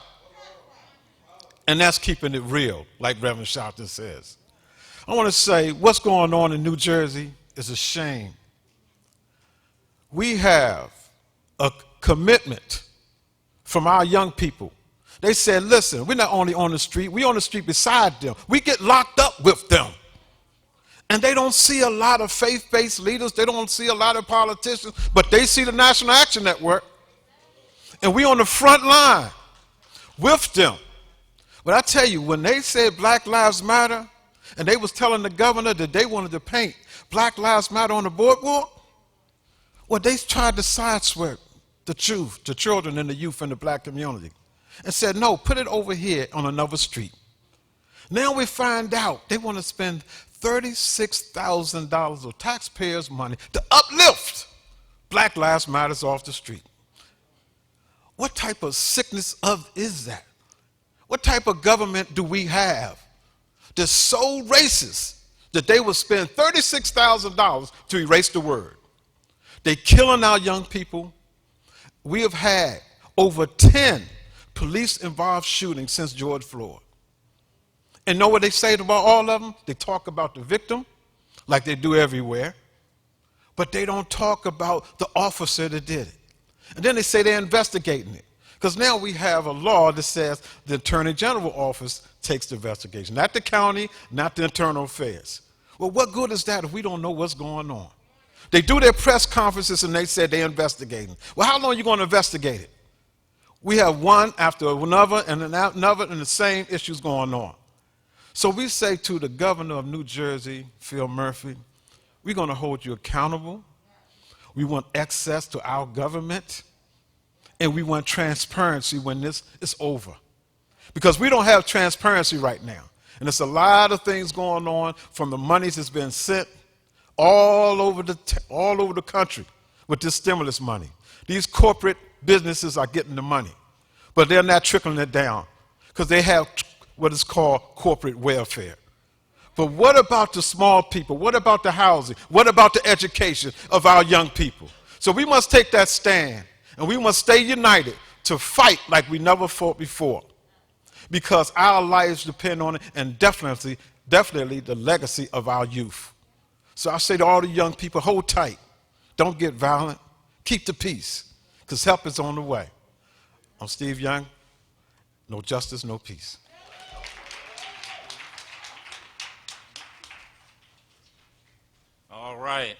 And that's keeping it real, like Reverend Sharpton says. I want to say what's going on in New Jersey is a shame. We have a commitment from our young people. They said, listen, we're not only on the street, we're on the street beside them. We get locked up with them. And they don't see a lot of faith-based leaders. They don't see a lot of politicians, but they see the National Action Network. And we on the front line with them. But I tell you, when they said Black Lives Matter, and they was telling the governor that they wanted to paint Black Lives Matter on the boardwalk, well, they tried to sideswipe the truth, the children and the youth in the black community, and said, no, put it over here on another street. Now we find out they want to spend $36,000 of taxpayers' money to uplift Black Lives Matters off the street. What type of sickness is that? What type of government do we have that's so racist that they will spend $36,000 to erase the word? They're killing our young people. We have had over 10 police-involved shootings since George Floyd. And know what they say about all of them? They talk about the victim, like they do everywhere, but they don't talk about the officer that did it. And then they say they're investigating it. Because now we have a law that says the Attorney General office takes the investigation, not the county, not the internal affairs. Well, what good is that if we don't know what's going on? They do their press conferences and they say they're investigating. Well, how long are you going to investigate it? We have one after another and another and the same issues going on. So we say to the governor of New Jersey, Phil Murphy, we're going to hold you accountable. We want access to our government. And we want transparency when this is over. Because we don't have transparency right now. And there's a lot of things going on from the monies that's been sent all over the country with this stimulus money. These corporate businesses are getting the money, but they're not trickling it down because they have what is called corporate welfare. But what about the small people? What about the housing? What about the education of our young people? So we must take that stand, and we must stay united to fight like we never fought before, because our lives depend on it, and definitely the legacy of our youth. So I say to all the young people, hold tight. Don't get violent. Keep the peace, because help is on the way. I'm Steve Young. No justice, no peace. All right.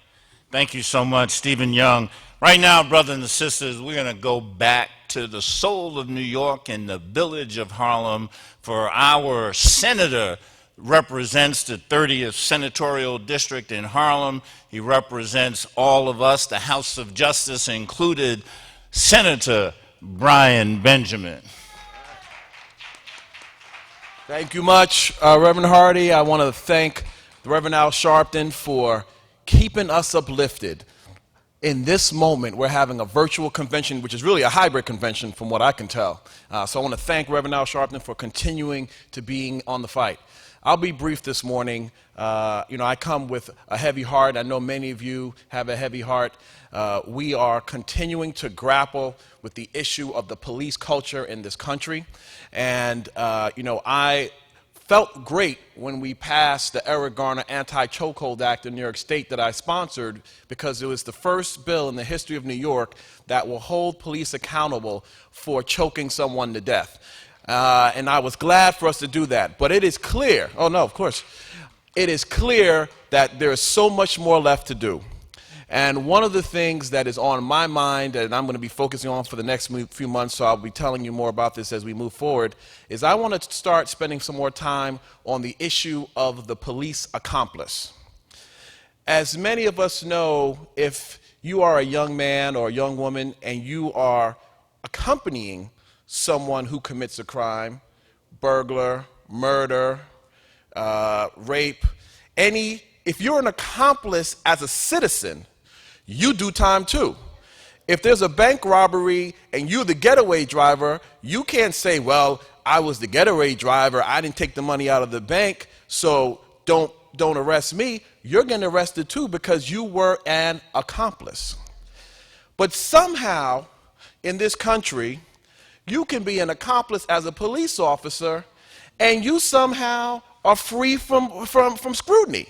Thank you so much, Stephen Young. Right now, brothers and sisters, we're going to go back to the soul of New York and the village of Harlem, for our senator represents the 30th Senatorial District in Harlem. He represents all of us, the House of Justice included, Senator Brian Benjamin. Thank you much, Reverend Hardy. I want to thank the Reverend Al Sharpton for keeping us uplifted. In this moment, we're having a virtual convention, which is really a hybrid convention from what I can tell. So I want to thank Reverend Al Sharpton for continuing to being on the fight. I'll be brief this morning. I come with a heavy heart. I know many of you have a heavy heart. We are continuing to grapple with the issue of the police culture in this country. And, I felt great when we passed the Eric Garner Anti-Chokehold Act in New York State that I sponsored, because it was the first bill in the history of New York that will hold police accountable for choking someone to death. And I was glad for us to do that. But it is clear, it is clear that there is so much more left to do. And one of the things that is on my mind, and I'm going to be focusing on for the next few months, so I'll be telling you more about this as we move forward, is I want to start spending some more time on the issue of the police accomplice. As many of us know, if you are a young man or a young woman and you are accompanying someone who commits a crime, burglar, murder, rape, if you're an accomplice as a citizen, you do time too. If there's a bank robbery and you're the getaway driver, you can't say, well, I was the getaway driver, I didn't take the money out of the bank, so don't arrest me. You're getting arrested too because you were an accomplice. But somehow in this country, you can be an accomplice as a police officer and you somehow are free from scrutiny.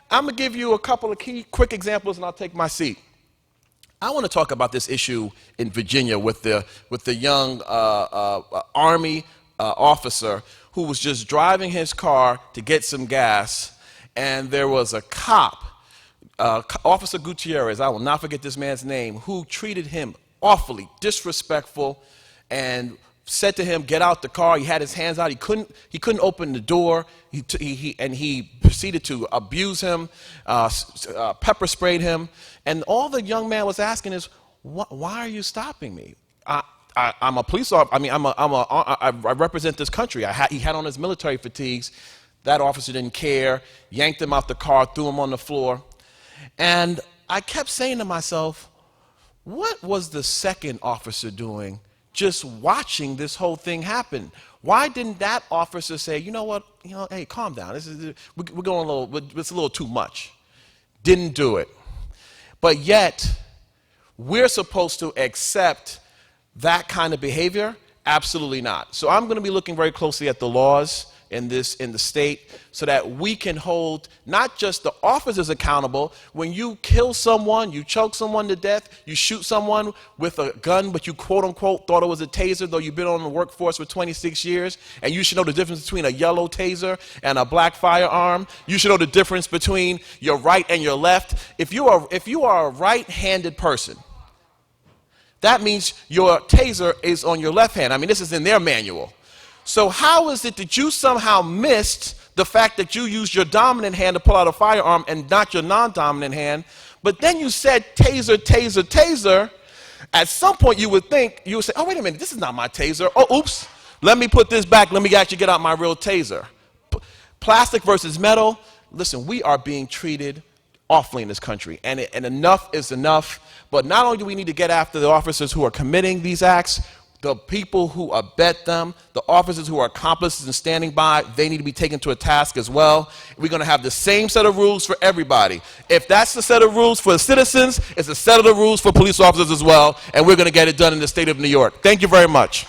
I'm going to give you a couple of quick examples and I'll take my seat. I want to talk about this issue in Virginia with the young Army officer who was just driving his car to get some gas, and there was a cop, Officer Gutierrez, I will not forget this man's name, who treated him awfully disrespectful and said to him, "Get out the car." He had his hands out. He couldn't open the door. He proceeded to abuse him, pepper sprayed him. And all the young man was asking is, "Why are you stopping me? I'm a police officer. I mean, I represent this country." He had on his military fatigues. That officer didn't care, yanked him out the car, threw him on the floor. And I kept saying to myself, what was the second officer doing just watching this whole thing happen? Why didn't that officer say, "You know what, hey, calm down. We're going it's a little too much." Didn't do it. But yet, we're supposed to accept that kind of behavior? Absolutely not. So I'm going to be looking very closely at the laws in the state so that we can hold not just the officers accountable. When you kill someone, you choke someone to death, you shoot someone with a gun, but you quote unquote thought it was a taser, though you've been on the workforce for 26 years, and you should know the difference between a yellow taser and a black firearm. You should know the difference between your right and your left. If you are a right-handed person, that means your taser is on your left hand. I mean, this is in their manual. So how is it that you somehow missed the fact that you used your dominant hand to pull out a firearm and not your non-dominant hand? But then you said taser, taser, taser. At some point you would say, "Oh, wait a minute, this is not my taser. Oh, oops, let me put this back. Let me actually get out my real taser." Plastic versus metal. Listen, we are being treated awfully in this country, and enough is enough. But not only do we need to get after the officers who are committing these acts, the people who abet them, the officers who are accomplices and standing by, they need to be taken to a task as well. We're going to have the same set of rules for everybody. If that's the set of rules for the citizens, it's a set of the rules for police officers as well, and we're going to get it done in the state of New York. Thank you very much.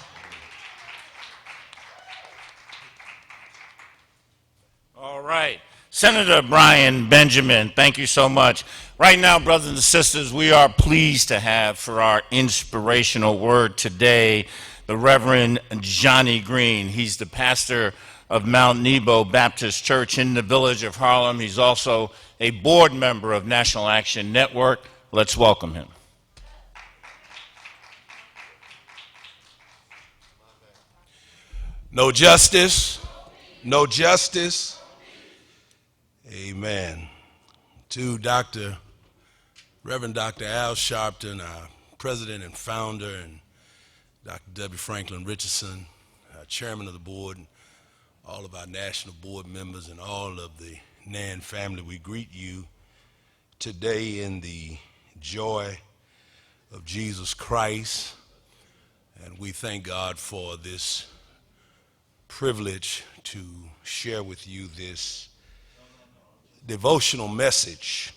All right. Senator Brian Benjamin, thank you so much. Right now, brothers and sisters, we are pleased to have for our inspirational word today the Reverend Johnny Green. He's the pastor of Mount Nebo Baptist Church in the village of Harlem. He's also a board member of National Action Network. Let's welcome him. No justice, no justice. Amen. To Reverend Dr. Al Sharpton, our president and founder, and Dr. W. Franklin Richardson, our chairman of the board, and all of our national board members and all of the NAN family, we greet you today in the joy of Jesus Christ, and we thank God for this privilege to share with you this devotional message.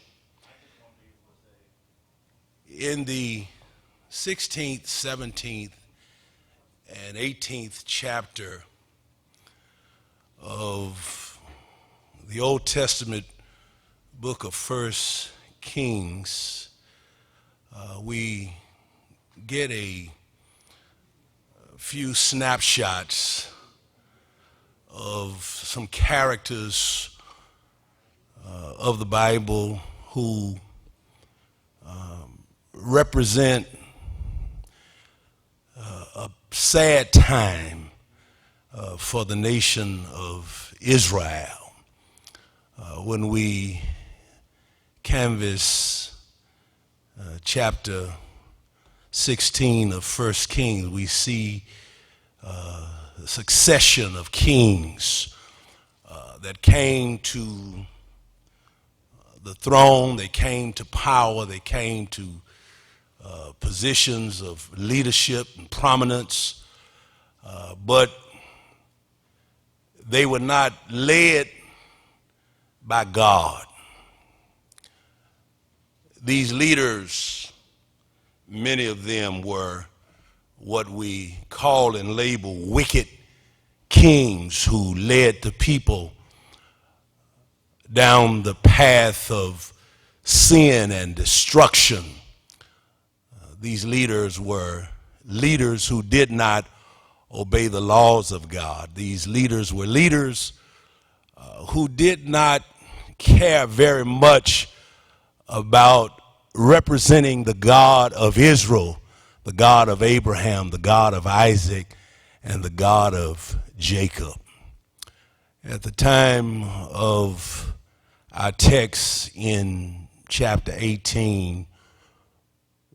In the 16th, 17th, and 18th chapter of the Old Testament book of 1 Kings, we get a few snapshots of some characters of the Bible who represent a sad time for the nation of Israel. When we canvass chapter 16 of 1 Kings, we see a succession of kings that came to the throne, they came to power, they came to positions of leadership and prominence, but they were not led by God. These leaders, many of them were what we call and label wicked kings who led the people down the path of sin and destruction. These leaders were leaders who did not obey the laws of God. These leaders were leaders who did not care very much about representing the God of Israel, the God of Abraham, the God of Isaac, and the God of Jacob. At the time of our text in chapter 18,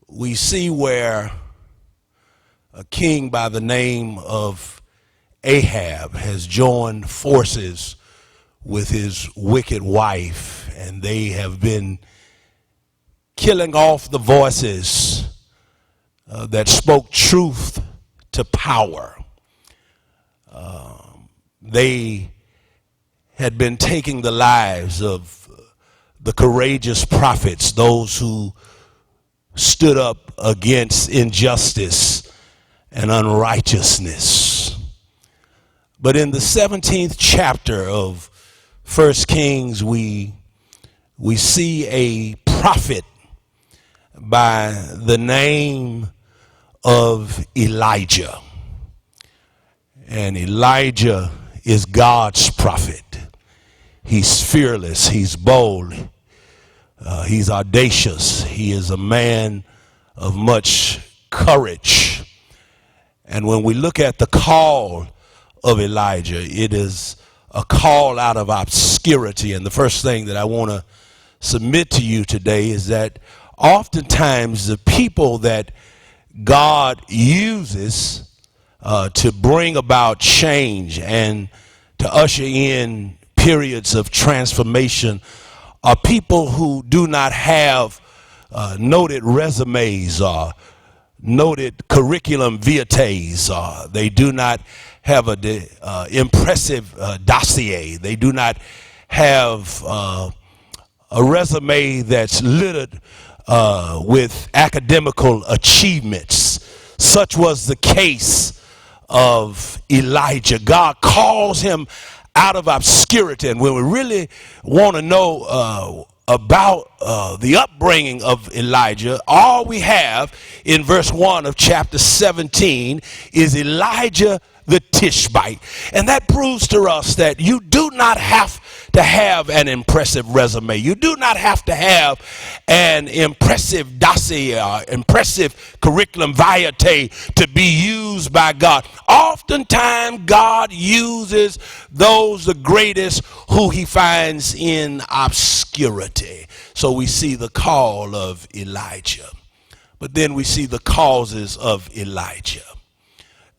we see where a king by the name of Ahab has joined forces with his wicked wife, and they have been killing off the voices that spoke truth to power. They had been taking the lives of the courageous prophets, those who stood up against injustice and unrighteousness. But in the 17th chapter of 1 Kings, we see a prophet by the name of Elijah. And Elijah is God's prophet. He's fearless, he's bold, he's audacious, he is a man of much courage. And when we look at the call of Elijah, it is a call out of obscurity. And the first thing that I want to submit to you today is that oftentimes the people that God uses to bring about change and to usher in periods of transformation are people who do not have noted resumes or noted curriculum vitae, or they do not have a impressive dossier. They do not have a resume that's littered with academical achievements. Such was the case of Elijah. God calls him out of obscurity, and when we really want to know about the upbringing of Elijah, all we have in verse 1 of chapter 17 is Elijah the Tishbite. And that proves to us that you do not have to have an impressive resume. You do not have to have an impressive dossier, impressive curriculum vitae to be used by God. Oftentimes, God uses those the greatest who he finds in obscurity. So we see the call of Elijah. But then we see the causes of Elijah.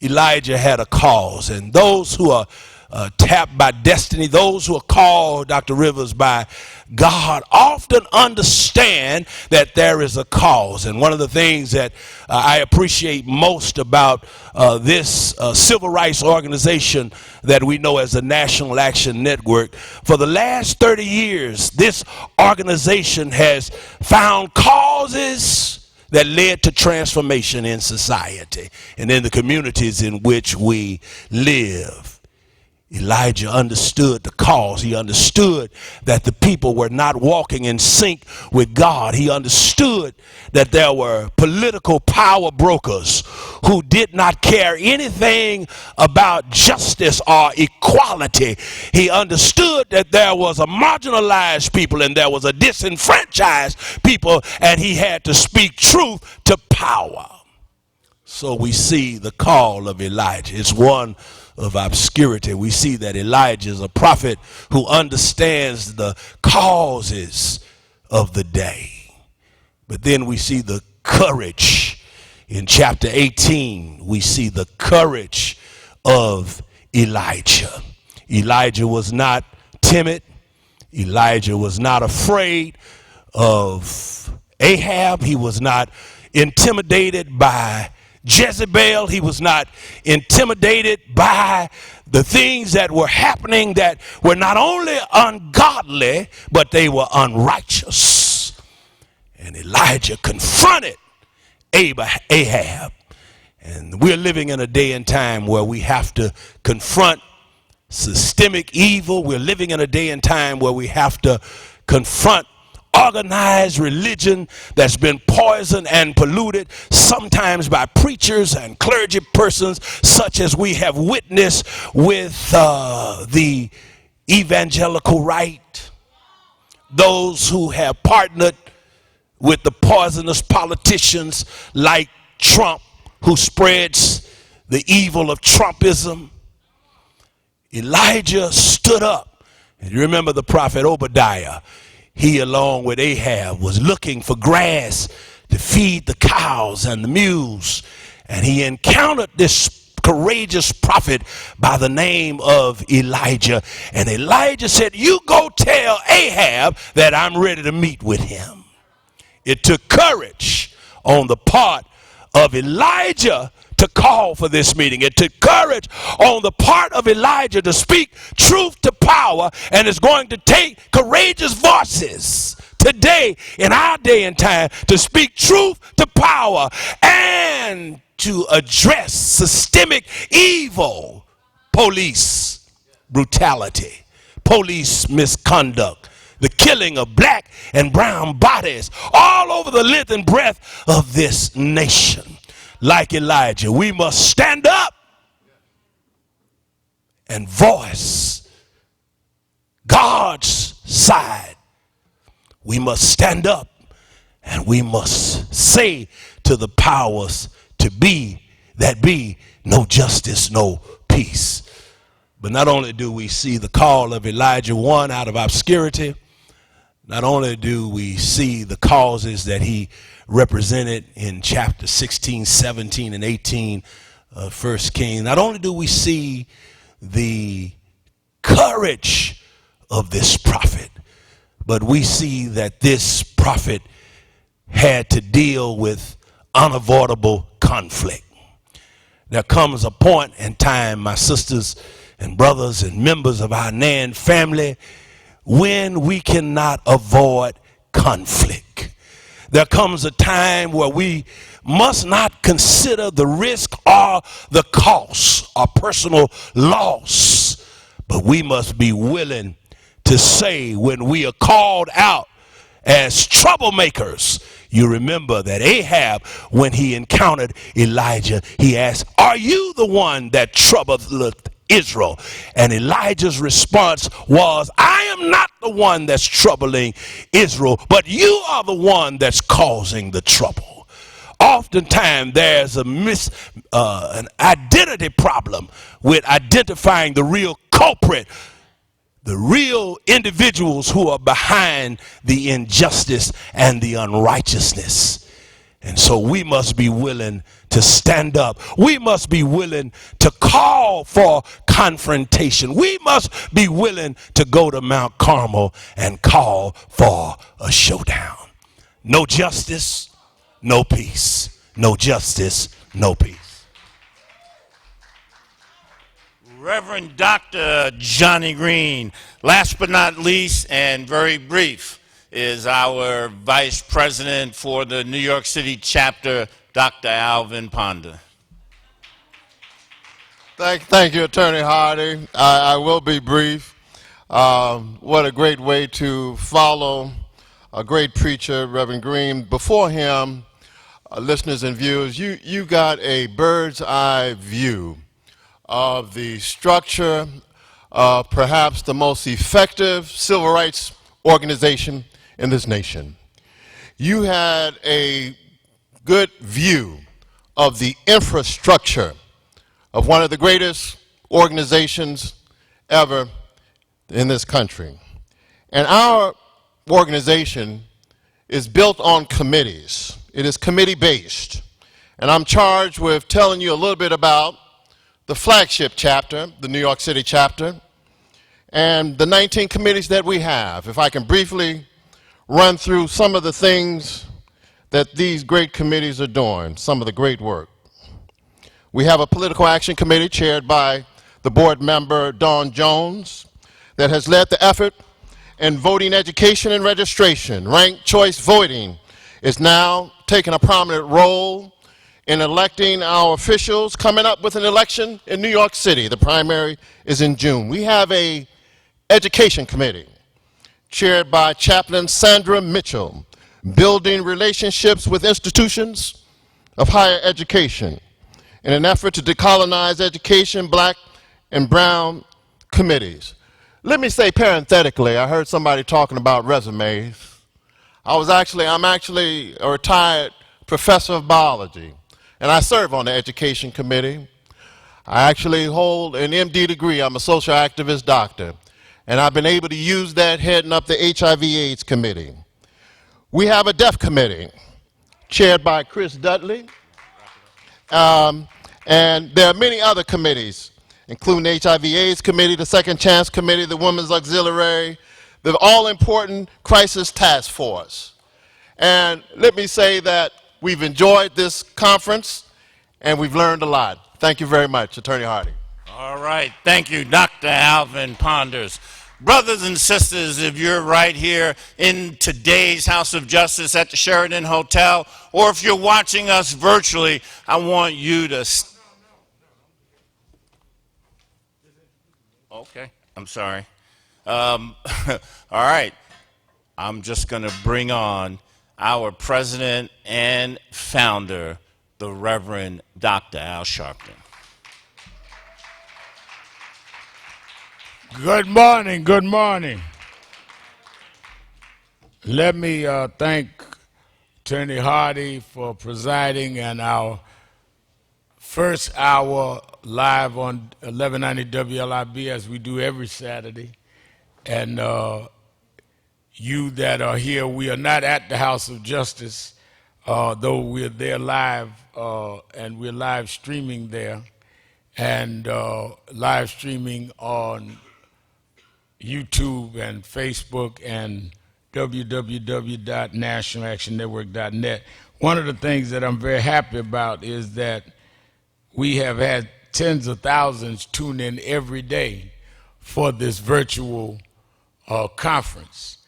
Elijah had a cause, and those who are tapped by destiny, those who are called, Dr. Rivers, by God, often understand that there is a cause. And one of the things that I appreciate most about this civil rights organization that we know as the National Action Network, for the last 30 years, this organization has found causes that led to transformation in society and in the communities in which we live. Elijah understood the cause. He understood that the people were not walking in sync with God. He understood that there were political power brokers who did not care anything about justice or equality. He understood that there was a marginalized people and there was a disenfranchised people, and he had to speak truth to power. So we see the call of Elijah. It's one of obscurity. We see that Elijah is a prophet who understands the causes of the day. But then we see the courage. In chapter 18, we see the courage of Elijah. Elijah was not timid. Elijah was not afraid of Ahab. He was not intimidated by Jezebel. He was not intimidated by the things that were happening that were not only ungodly, but they were unrighteous. And Elijah confronted Ahab. And we're living in a day and time where we have to confront systemic evil. We're living in a day and time where we have to confront organized religion that's been poisoned and polluted, sometimes by preachers and clergy persons, such as we have witnessed with the evangelical right, those who have partnered with the poisonous politicians like Trump, who spreads the evil of Trumpism, Elijah stood up. And you remember the prophet Obadiah. He, along with Ahab, was looking for grass to feed the cows and the mules. And he encountered this courageous prophet by the name of Elijah. And Elijah said, "You go tell Ahab that I'm ready to meet with him." It took courage on the part of Elijah to call for this meeting. It took courage on the part of Elijah to speak truth to power, and it's going to take courageous voices today in our day and time to speak truth to power and to address systemic evil, police brutality, police misconduct, the killing of black and brown bodies all over the length and breadth of this nation. Like Elijah, we must stand up and voice God's side. We must stand up and we must say to the powers to be that be, no justice, no peace. But not only do we see the call of Elijah one out of obscurity, not only do we see the causes that he represented in chapter 16, 17, and 18 of 1 Kings, not only do we see the courage of this prophet, but we see that this prophet had to deal with unavoidable conflict. There comes a point in time, my sisters and brothers and members of our NAN family, when we cannot avoid conflict. There comes a time where we must not consider the risk or the cost or personal loss, but we must be willing to say when we are called out as troublemakers. You remember that Ahab, when he encountered Elijah, he asked, "Are you the one that troubleth Israel?" And Elijah's response was, "I am not the one that's troubling Israel, but you are the one that's causing the trouble." Oftentimes there's an identity problem with identifying the real culprit, the real individuals who are behind the injustice and the unrighteousness. And so we must be willing to stand up. We must be willing to call for confrontation. We must be willing to go to Mount Carmel and call for a showdown. No justice, no peace. No justice, no peace. Reverend Dr. Johnny Green, last but not least and very brief, is our Vice President for the New York City chapter, Dr. Alvin Ponder. Thank you, Attorney Hardy. I will be brief. What a great way to follow a great preacher, Reverend Green. Before him, listeners and viewers, you got a bird's eye view of the structure of perhaps the most effective civil rights organization in this nation. You had a good view of the infrastructure of one of the greatest organizations ever in this country. And our organization is built on committees. It is committee-based. And I'm charged with telling you a little bit about the flagship chapter, the New York City chapter, and the 19 committees that we have. If I can briefly run through some of the things that these great committees are doing, some of the great work. We have a political action committee chaired by the board member, Dawn Jones, that has led the effort in voting education and registration. Ranked choice voting is now taking a prominent role in electing our officials, coming up with an election in New York City. The primary is in June. We have a education committee chaired by Chaplain Sandra Mitchell, building relationships with institutions of higher education in an effort to decolonize education, black and brown committees. Let me say parenthetically, I heard somebody talking about resumes. I'm actually a retired professor of biology. and I serve on the Education Committee. I actually hold an MD degree. I'm a social activist doctor, and I've been able to use that heading up the HIV/AIDS Committee. We have a Deaf Committee chaired by Chris Dudley, and there are many other committees, including the HIV/AIDS Committee, the Second Chance Committee, the Women's Auxiliary, the all-important Crisis Task Force. And let me say that we've enjoyed this conference, and we've learned a lot. Thank you very much, Attorney Hardy. All right. Thank you, Dr. Alvin Ponders. Brothers and sisters, if you're right here in today's House of Justice at the Sheraton Hotel, or if you're watching us virtually, I want you to... Okay, I'm sorry. All right. I'm just going to bring on our president and founder, the Reverend Dr. Al Sharpton. Good morning, good morning. Let me thank Attorney Hardy for presiding in our first hour live on 1190 WLIB, as we do every Saturday. And you that are here, we are not at the House of Justice, though we're there live, and we're live streaming there, and live streaming on YouTube and Facebook and www.nationalactionnetwork.net. One of the things that I'm very happy about is that we have had tens of thousands tune in every day for this virtual conference.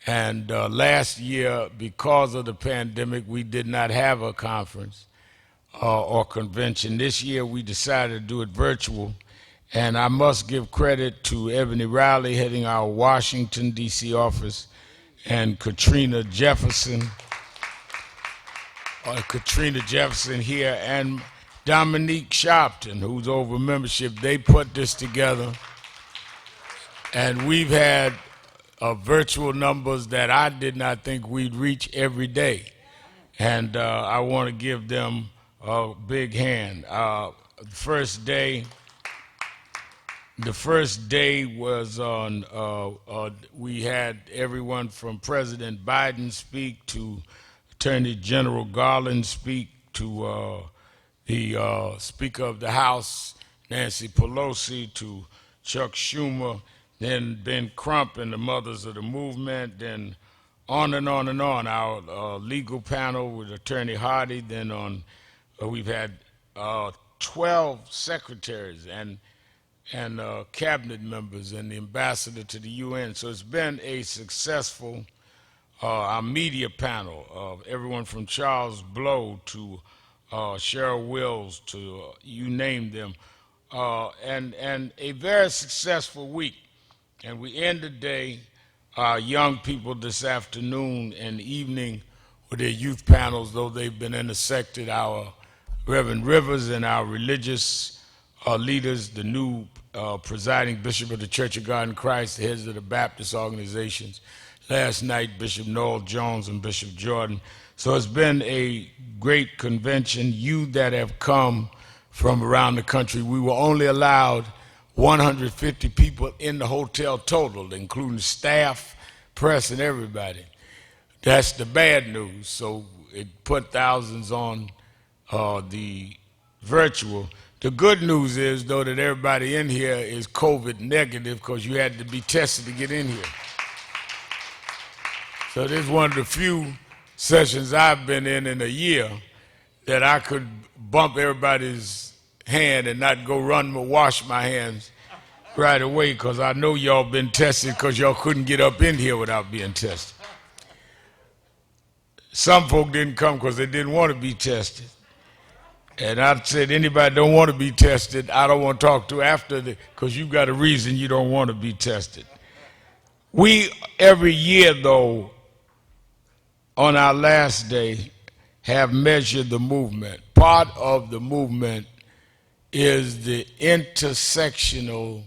And last year, because of the pandemic, we did not have a conference or convention. This year, we decided to do it virtual. And I must give credit to Ebony Riley, heading our Washington, D.C. office, and Katrina Jefferson here, and Dominique Sharpton, who's over membership. They put this together. And we've had virtual numbers that I did not think we'd reach every day. And I want to give them a big hand. The first day was on, we had everyone from President Biden speak to Attorney General Garland speak to the Speaker of the House, Nancy Pelosi, to Chuck Schumer, then Ben Crump and the Mothers of the Movement, then on and on and on. Our legal panel with Attorney Hardy, then on, we've had 12 secretaries and cabinet members and the ambassador to the UN. So it's been a successful, our media panel of everyone from Charles Blow to Cheryl Wills to you name them, and a very successful week. And we end the day, our young people this afternoon and evening with their youth panels, though they've been intersected, our Reverend Rivers and our religious leaders, the new presiding Bishop of the Church of God in Christ, the heads of the Baptist organizations. Last night, Bishop Noel Jones and Bishop Jordan. So it's been a great convention. You that have come from around the country, we were only allowed 150 people in the hotel total, including staff, press, and everybody. That's the bad news. So it put thousands on the virtual. The good news is, though, that everybody in here is COVID negative because you had to be tested to get in here. So this is one of the few sessions I've been in a year that I could bump everybody's hand and not go run and wash my hands right away, because I know y'all been tested because y'all couldn't get up in here without being tested. Some folk didn't come because they didn't want to be tested. And I said, anybody don't want to be tested, I don't want to talk to after, because you've got a reason you don't want to be tested. We, every year though, on our last day, have measured the movement. Part of the movement is the intersectional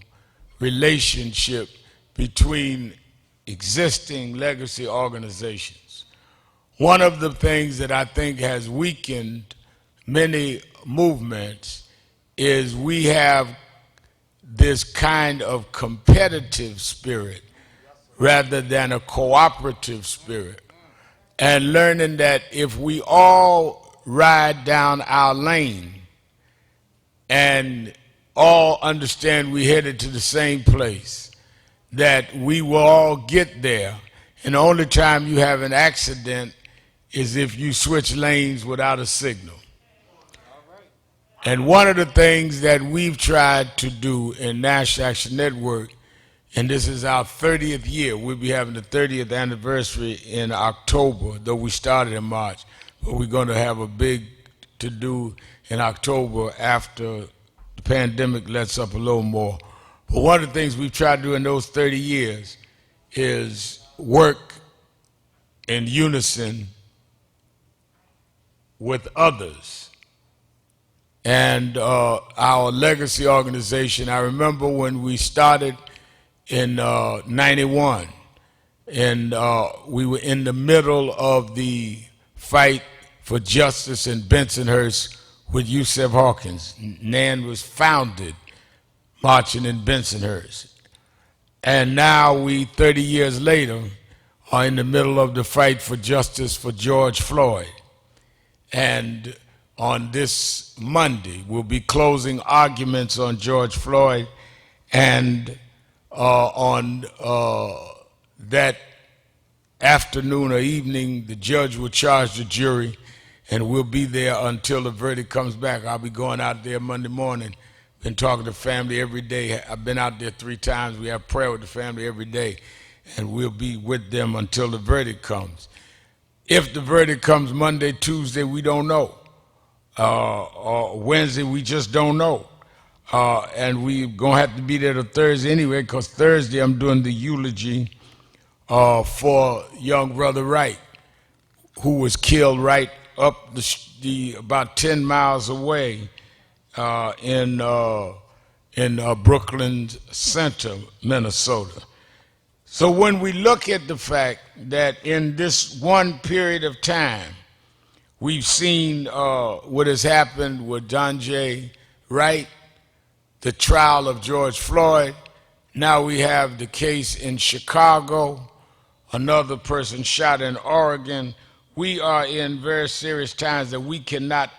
relationship between existing legacy organizations. One of the things that I think has weakened many movements is we have this kind of competitive spirit rather than a cooperative spirit. And learning that if we all ride down our lane and all understand we headed to the same place, that we will all get there. And the only time you have an accident is if you switch lanes without a signal. And one of the things that we've tried to do in National Action Network, and this is our 30th year, we'll be having the 30th anniversary in October, though we started in March, but we're going to have a big to-do in October after the pandemic lets up a little more. But one of the things we've tried to do in those 30 years is work in unison with others. And our legacy organization, I remember when we started in 91, and we were in the middle of the fight for justice in Bensonhurst with Yusef Hawkins. NAN was founded marching in Bensonhurst. And now we, 30 years later, are in the middle of the fight for justice for George Floyd. And on this Monday, we'll be closing arguments on George Floyd, and on that afternoon or evening, the judge will charge the jury, and we'll be there until the verdict comes back. I'll be going out there Monday morning. Been talking to family every day. I've been out there 3 times. We have prayer with the family every day, and we'll be with them until the verdict comes. If the verdict comes Monday, Tuesday, we don't know. Or Wednesday, we just don't know. And we're going to have to be there to Thursday anyway, because Thursday I'm doing the eulogy for young brother Wright, who was killed right up the about 10 miles away in Brooklyn Center, Minnesota. So when we look at the fact that in this one period of time, we've seen what has happened with John J. Wright, the trial of George Floyd. Now we have the case in Chicago, another person shot in Oregon. We are in very serious times that we cannot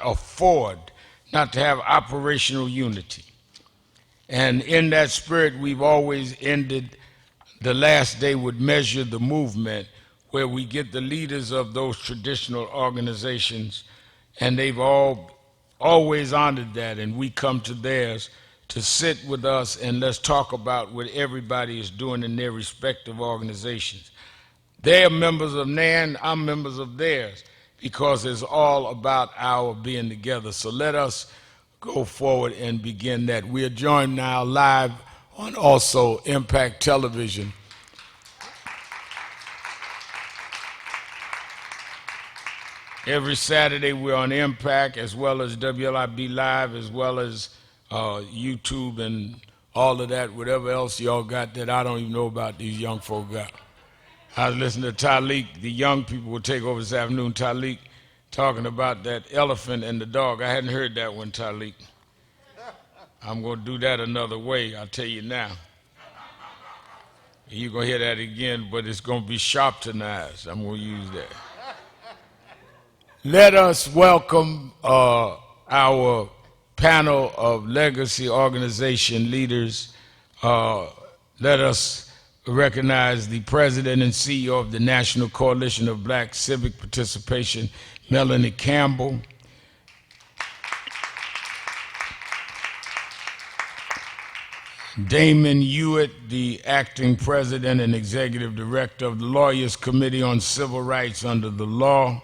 afford not to have operational unity. And in that spirit, we've always ended the last day with Measure the Movement, where we get the leaders of those traditional organizations, and they've always honored that, and we come to theirs to sit with us and let's talk about what everybody is doing in their respective organizations. They're members of NAN, I'm members of theirs, because it's all about our being together. So let us go forward and begin that. We are joined now live on also Impact Television. Every Saturday we're on Impact, as well as WLIB Live, as well as YouTube and all of that, whatever else y'all got that I don't even know about these young folk got. I was listening to Talik, the young people will take over this afternoon, Talik, talking about that elephant and the dog. I hadn't heard that one, Talik. I'm going to do that another way, I'll tell you now. You're going to hear that again, but it's going to be sharpenized. I'm going to use that. Let us welcome our panel of legacy organization leaders. Let us recognize the president and CEO of the National Coalition of Black Civic Participation, Melanie Campbell. Damon Hewitt, the acting president and executive director of the Lawyers Committee on Civil Rights under the Law.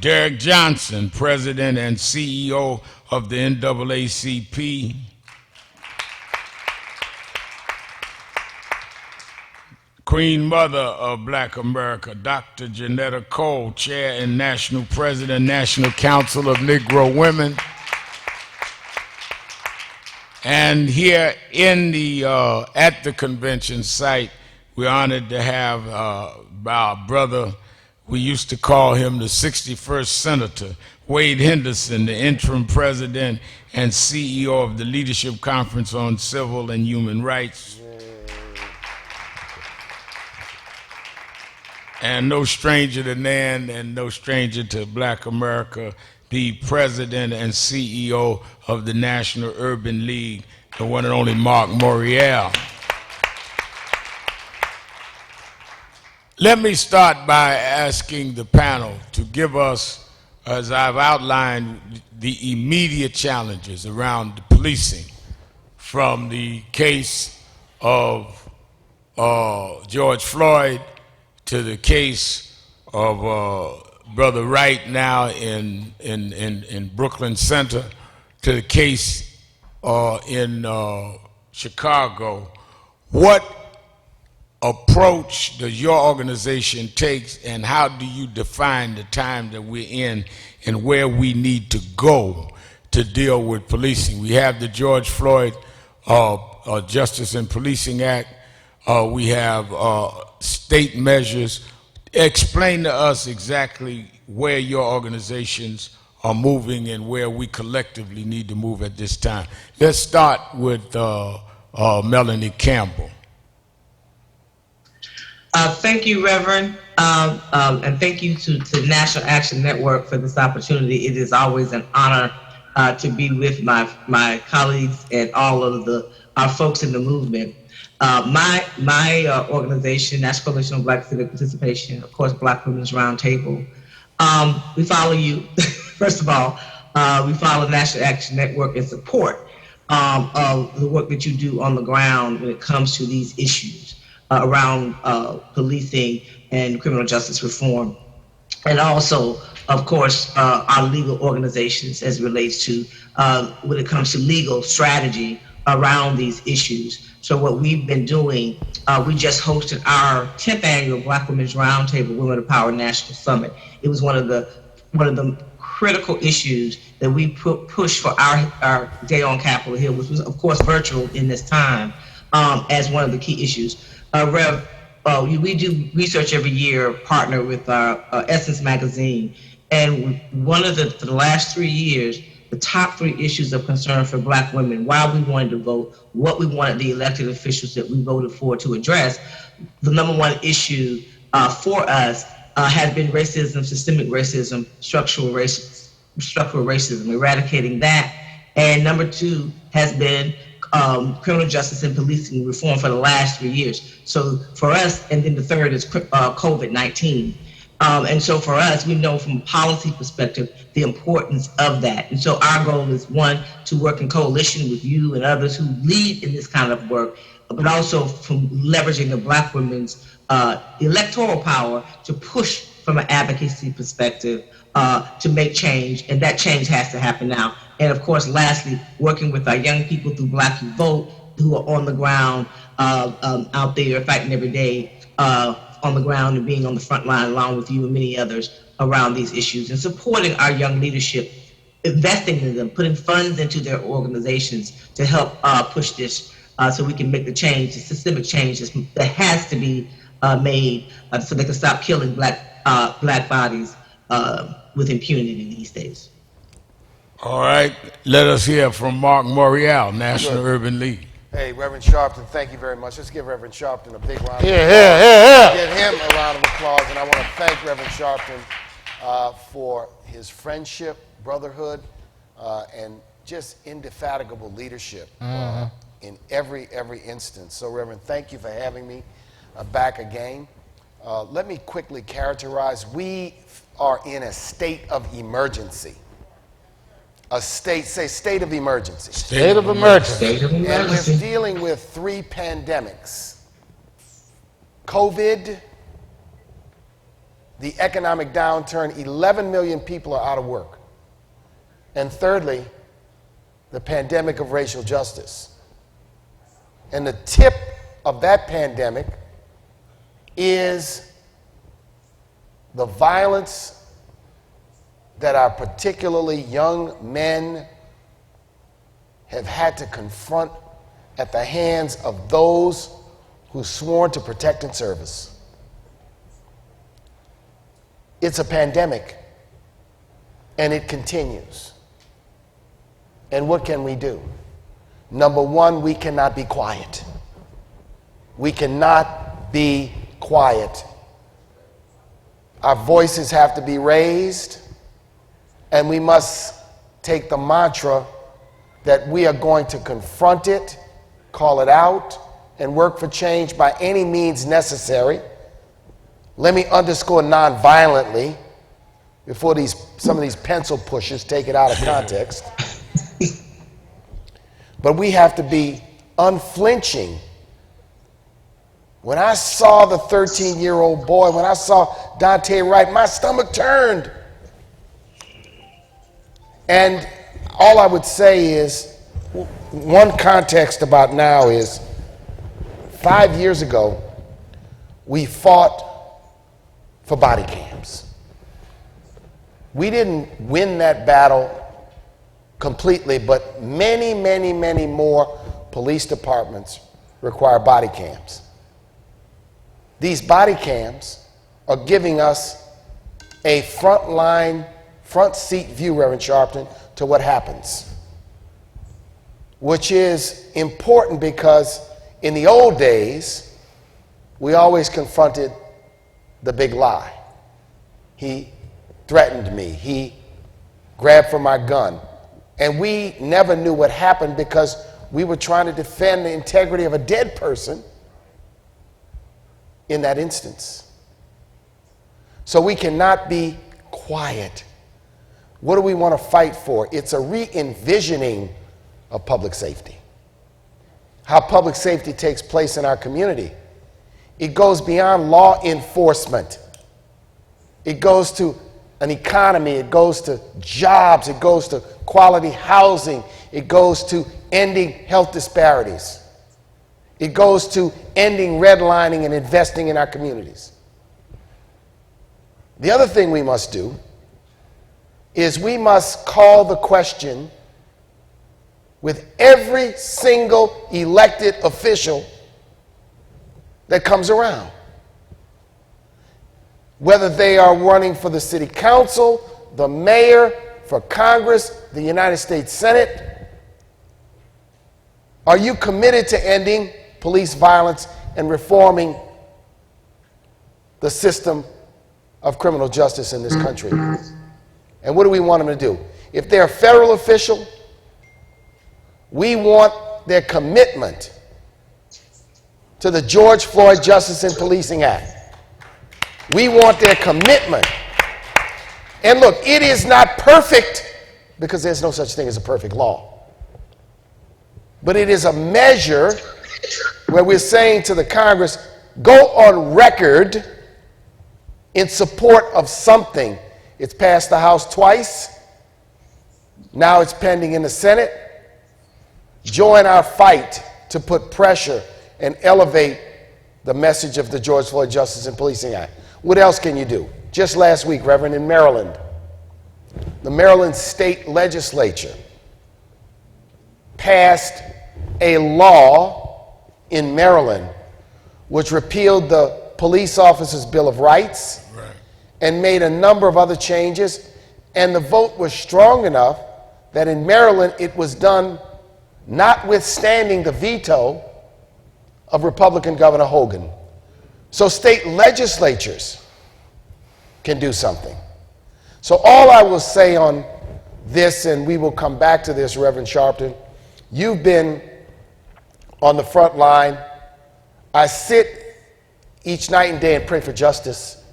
Derek Johnson, president and CEO of the NAACP. Queen Mother of Black America, Dr. Janetta Cole, chair and national president, National Council of Negro Women. And here in the at the convention site, we're honored to have our brother We used to call him the 61st Senator, Wade Henderson, the interim president and CEO of the Leadership Conference on Civil and Human Rights. And no stranger to NAN and no stranger to Black America, the president and CEO of the National Urban League, the one and only Mark Morial. Let me start by asking the panel to give us, as I've outlined, the immediate challenges around the policing, from the case of George Floyd to the case of Brother Wright now in Brooklyn Center, to the case in Chicago. What approach does your organization take, and how do you define the time that we're in and where we need to go to deal with policing? We have the George Floyd Justice and Policing Act. We have state measures. Explain to us exactly where your organizations are moving and where we collectively need to move at this time. Let's start with Melanie Campbell. Thank you, Reverend, and thank you to National Action Network for this opportunity. It is always an honor to be with my colleagues and all of our folks in the movement. My organization, National Coalition on Black Civic Participation, of course, Black Women's Roundtable, we follow you. First of all, we follow National Action Network and support of the work that you do on the ground when it comes to these issues around policing and criminal justice reform. And also, of course, our legal organizations as it relates to when it comes to legal strategy around these issues. So what we've been doing, we just hosted our 10th annual Black Women's Roundtable Women of Power National Summit. It was one of the critical issues that we pushed for our day on Capitol Hill, which was, of course, virtual in this time, as one of the key issues. Rev, we do research every year, partner with our Essence magazine, and one of the last 3 years, the top 3 issues of concern for Black women, why we wanted to vote, what we wanted the elected officials that we voted for to address, the #1 issue for us has been racism, systemic racism, structural racism, eradicating that. And #2 has been criminal justice and policing reform for the last 3 years. So for us, and then the third is COVID-19. And so for us, we know from a policy perspective the importance of that. And so our goal is, one, to work in coalition with you and others who lead in this kind of work, but also from leveraging the Black women's electoral power to push from an advocacy perspective to make change, and that change has to happen now. And of course, lastly, working with our young people through Black You Vote, who are on the ground out there fighting every day on the ground and being on the front line along with you and many others around these issues, and supporting our young leadership, investing in them, putting funds into their organizations to help push this so we can make the change, the systemic change that has to be made so they can stop killing black bodies with impunity these days. All right, let us hear from Mark Morial, National Urban League. Hey, Reverend Sharpton, thank you very much. Let's give Reverend Sharpton a big round of applause. Give him a round of applause, and I want to thank Reverend Sharpton for his friendship, brotherhood, and just indefatigable leadership in every instance. So, Reverend, thank you for having me back again. Let me quickly characterize. We are in a state of emergency. State of emergency. State of emergency. State of emergency. And we're dealing with 3 pandemics. COVID, the economic downturn, 11 million people are out of work. And thirdly, the pandemic of racial justice. And the tip of that pandemic is the violence that our particularly young men have had to confront at the hands of those who sworn to protect and serve us. It's a pandemic, and it continues. And what can we do? Number one, we cannot be quiet. We cannot be quiet. Our voices have to be raised, and we must take the mantra that we are going to confront it, call it out, and work for change by any means necessary. Let me underscore non-violently before some of these pencil pushers take it out of context. But we have to be unflinching. When I saw the 13-year-old boy, when I saw Dante Wright, my stomach turned. And all I would say is, one context about now is, 5 years ago, we fought for body cams. We didn't win that battle completely, but many, many, many more police departments require body cams. These body cams are giving us a front seat view, Reverend Sharpton, to what happens, which is important because in the old days, we always confronted the big lie. He threatened me. He grabbed for my gun. And we never knew what happened because we were trying to defend the integrity of a dead person in that instance. So we cannot be quiet. What do we want to fight for? It's a re-envisioning of public safety. How public safety takes place in our community. It goes beyond law enforcement. It goes to an economy, it goes to jobs, it goes to quality housing, it goes to ending health disparities. It goes to ending redlining and investing in our communities. The other thing we must do is we must call the question with every single elected official that comes around. Whether they are running for the city council, the mayor, for Congress, the United States Senate, are you committed to ending police violence and reforming the system of criminal justice in this country? And what do we want them to do? If they're a federal official, we want their commitment to the George Floyd Justice and Policing Act. We want their commitment. And look, it is not perfect because there's no such thing as a perfect law. But it is a measure where we're saying to the Congress, go on record in support of something. It's passed the House twice. Now it's pending in the Senate. Join our fight to put pressure and elevate the message of the George Floyd Justice and Policing Act. What else can you do? Just last week, Reverend, in Maryland, the Maryland State Legislature passed a law in Maryland which repealed the Police Officers' Bill of Rights and made a number of other changes, and the vote was strong enough that in Maryland it was done notwithstanding the veto of Republican Governor Hogan. So state legislatures can do something. So all I will say on this, and we will come back to this, Reverend Sharpton, you've been on the front line. I sit each night and day and pray for justice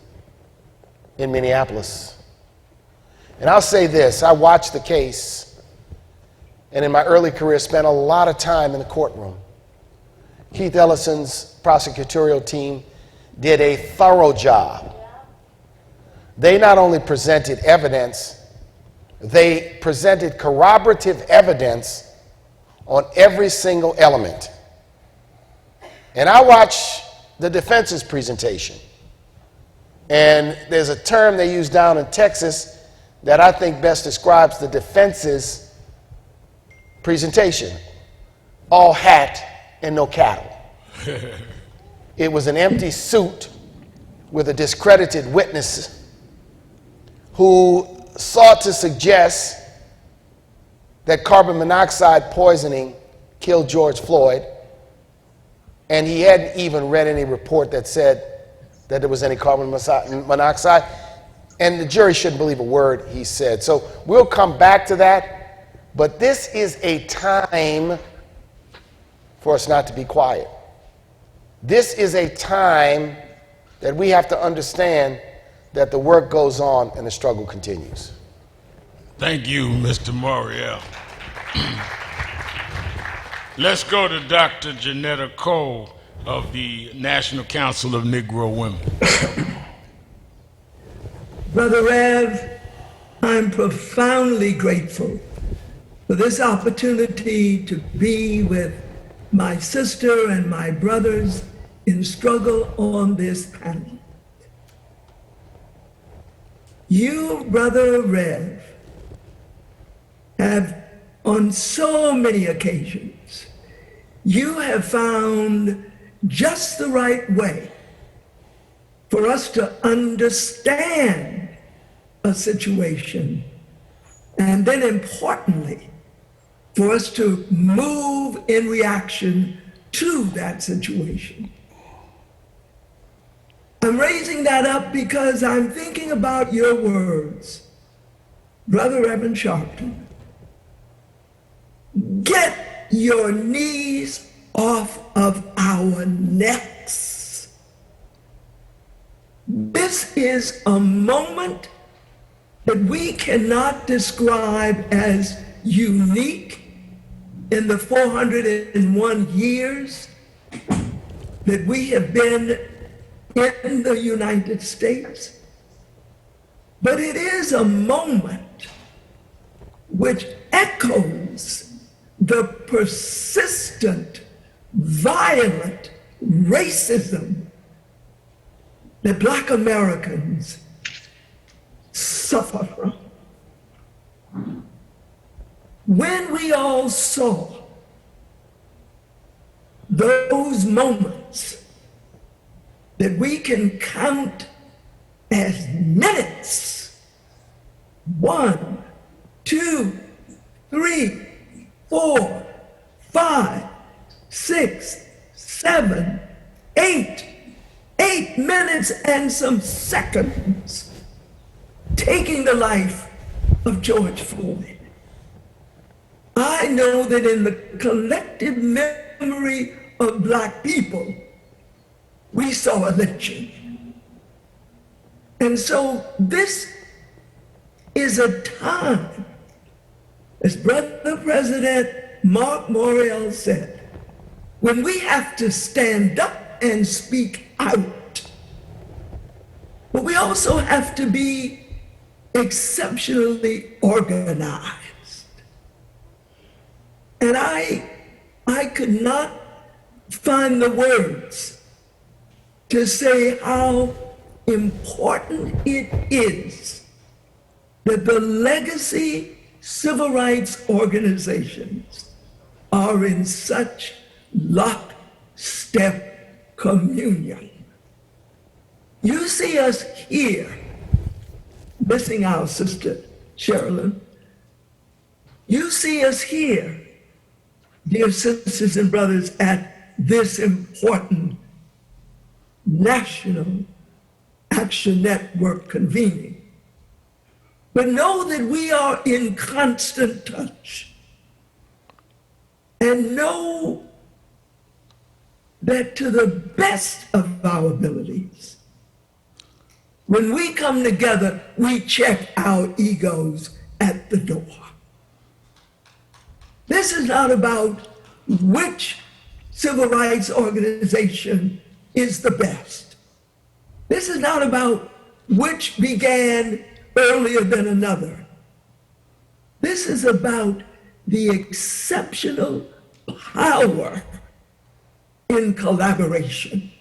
in Minneapolis. And I'll say this, I watched the case, and in my early career spent a lot of time in the courtroom. Keith Ellison's prosecutorial team did a thorough job. They not only presented evidence, they presented corroborative evidence on every single element. And I watched the defense's presentation. And there's a term they use down in Texas that I think best describes the defense's presentation. All hat and no cattle. It was an empty suit with a discredited witness who sought to suggest that carbon monoxide poisoning killed George Floyd, and he hadn't even read any report that said that there was any carbon monoxide, and the jury shouldn't believe a word he said. So we'll come back to that, but this is a time for us not to be quiet. This is a time that we have to understand that the work goes on and the struggle continues. Thank you, Mr. Morial. Let's go to Dr. Janetta Cole of the National Council of Negro Women. Brother Rev, I'm profoundly grateful for this opportunity to be with my sister and my brothers in struggle on this panel. You, Brother Rev, have on so many occasions, you have found just the right way for us to understand a situation, and then importantly, for us to move in reaction to that situation. I'm raising that up because I'm thinking about your words, Brother Reverend Sharpton. Get your knees off of our necks. This is a moment that we cannot describe as unique in the 401 years that we have been in the United States. But it is a moment which echoes the persistent, violent racism that Black Americans suffer from. When we all saw those moments that we can count as minutes, 1, 2, 3, 4, 5, 6, 7, 8 minutes and some seconds taking the life of George Floyd. I know that in the collective memory of Black people, we saw a lynching. And so this is a time, as Brother President Mark Morial said, when we have to stand up and speak out, but we also have to be exceptionally organized. And I could not find the words to say how important it is that the legacy civil rights organizations are in such lockstep communion. You see us here, missing our sister Sherilyn. You see us here, dear sisters and brothers, at this important National Action Network convening. But know that we are in constant touch. And know that to the best of our abilities, when we come together, we check our egos at the door. This is not about which civil rights organization is the best. This is not about which began earlier than another. This is about the exceptional power in collaboration.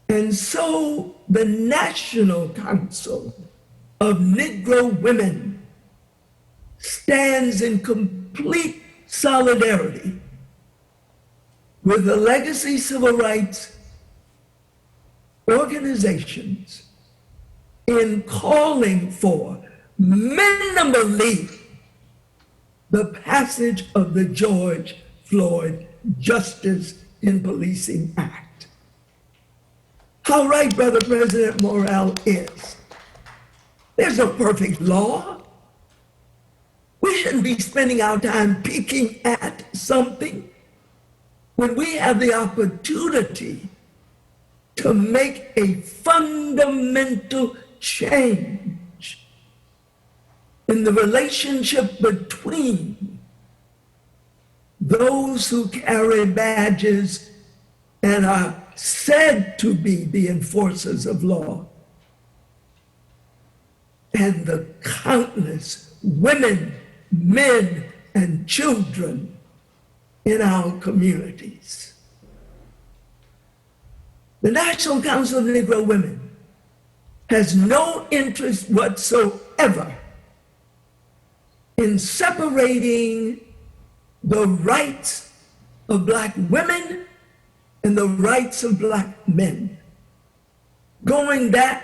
And so the National Council of Negro Women stands in complete solidarity with the legacy civil rights organizations in calling for minimally the passage of the George Floyd Justice in Policing Act. How right, Brother President Morrell, is. There's no perfect law. We shouldn't be spending our time peeking at something when we have the opportunity to make a fundamental change in the relationship between those who carry badges and are said to be the enforcers of law and the countless women, men, and children in our communities. The National Council of Negro Women has no interest whatsoever in separating the rights of black women and the rights of black men. Going that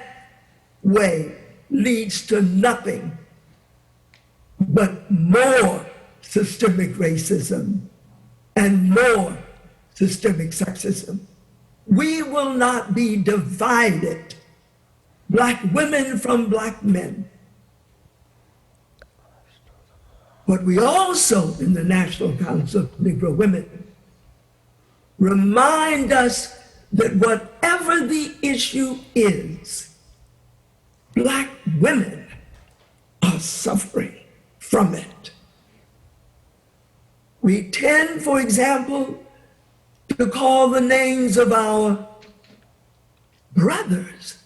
way leads to nothing but more systemic racism and more systemic sexism. We will not be divided, black women from black men. But we also, in the National Council of Negro Women, remind us that whatever the issue is, black women are suffering from it. We tend, for example, to call the names of our brothers,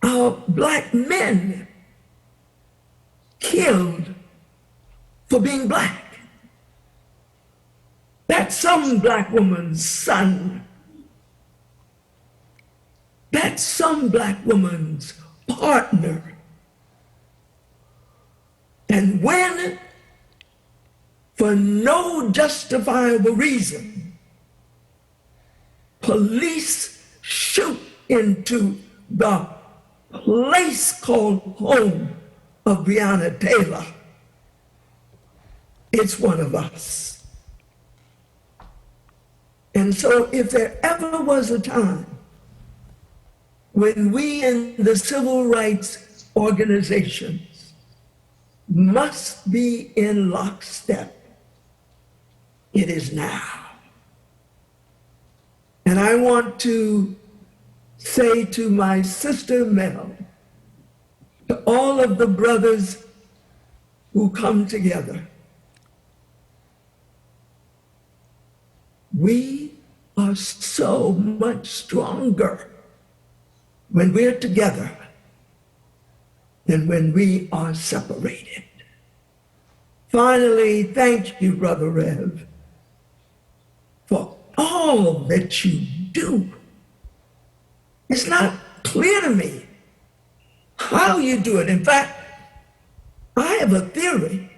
our black men killed for being black. That's some black woman's son. That's some black woman's partner. And when, for no justifiable reason, police shoot into the place called home of Breonna Taylor, it's one of us. And so if there ever was a time when we in the civil rights organizations must be in lockstep, it is now. And I want to say to my sister Mel, to all of the brothers who come together, we are so much stronger when we're together than when we are separated. Finally, thank you, Brother Rev, for all that you do. It's not clear to me how you do it. In fact, I have a theory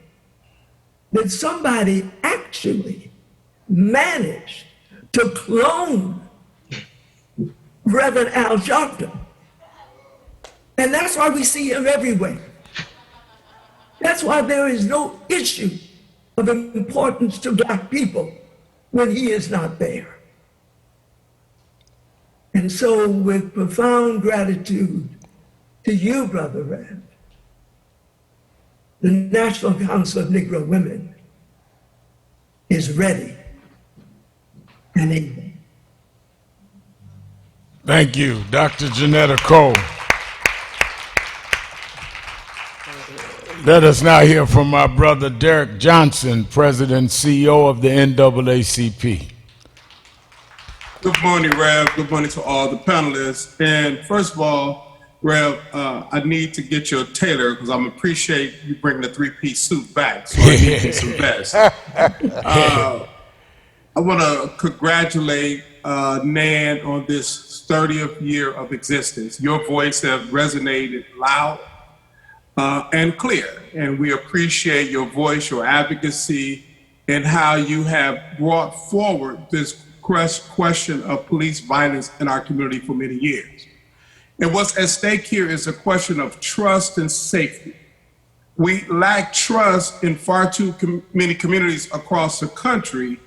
that somebody actually managed to clone Reverend Al Sharpton. And that's why we see him everywhere. That's why there is no issue of importance to black people when he is not there. And so with profound gratitude to you, Brother Rev, the National Council of Negro Women is ready and able. Thank you, Dr. Janetta Cole. Let us now hear from my brother Derek Johnson, President and CEO of the NAACP. Good morning, Rev. Good morning to all the panelists. And first of all, Rev, I need to get your tailor because I appreciate you bringing the three-piece suit back. So I need you some vests. I want to congratulate NAN on this 30th year of existence. Your voice has resonated loud and clear, and we appreciate your voice, your advocacy, and how you have brought forward this question of police violence in our community for many years. And what's at stake here is a question of trust and safety. We lack trust in far too many communities across the country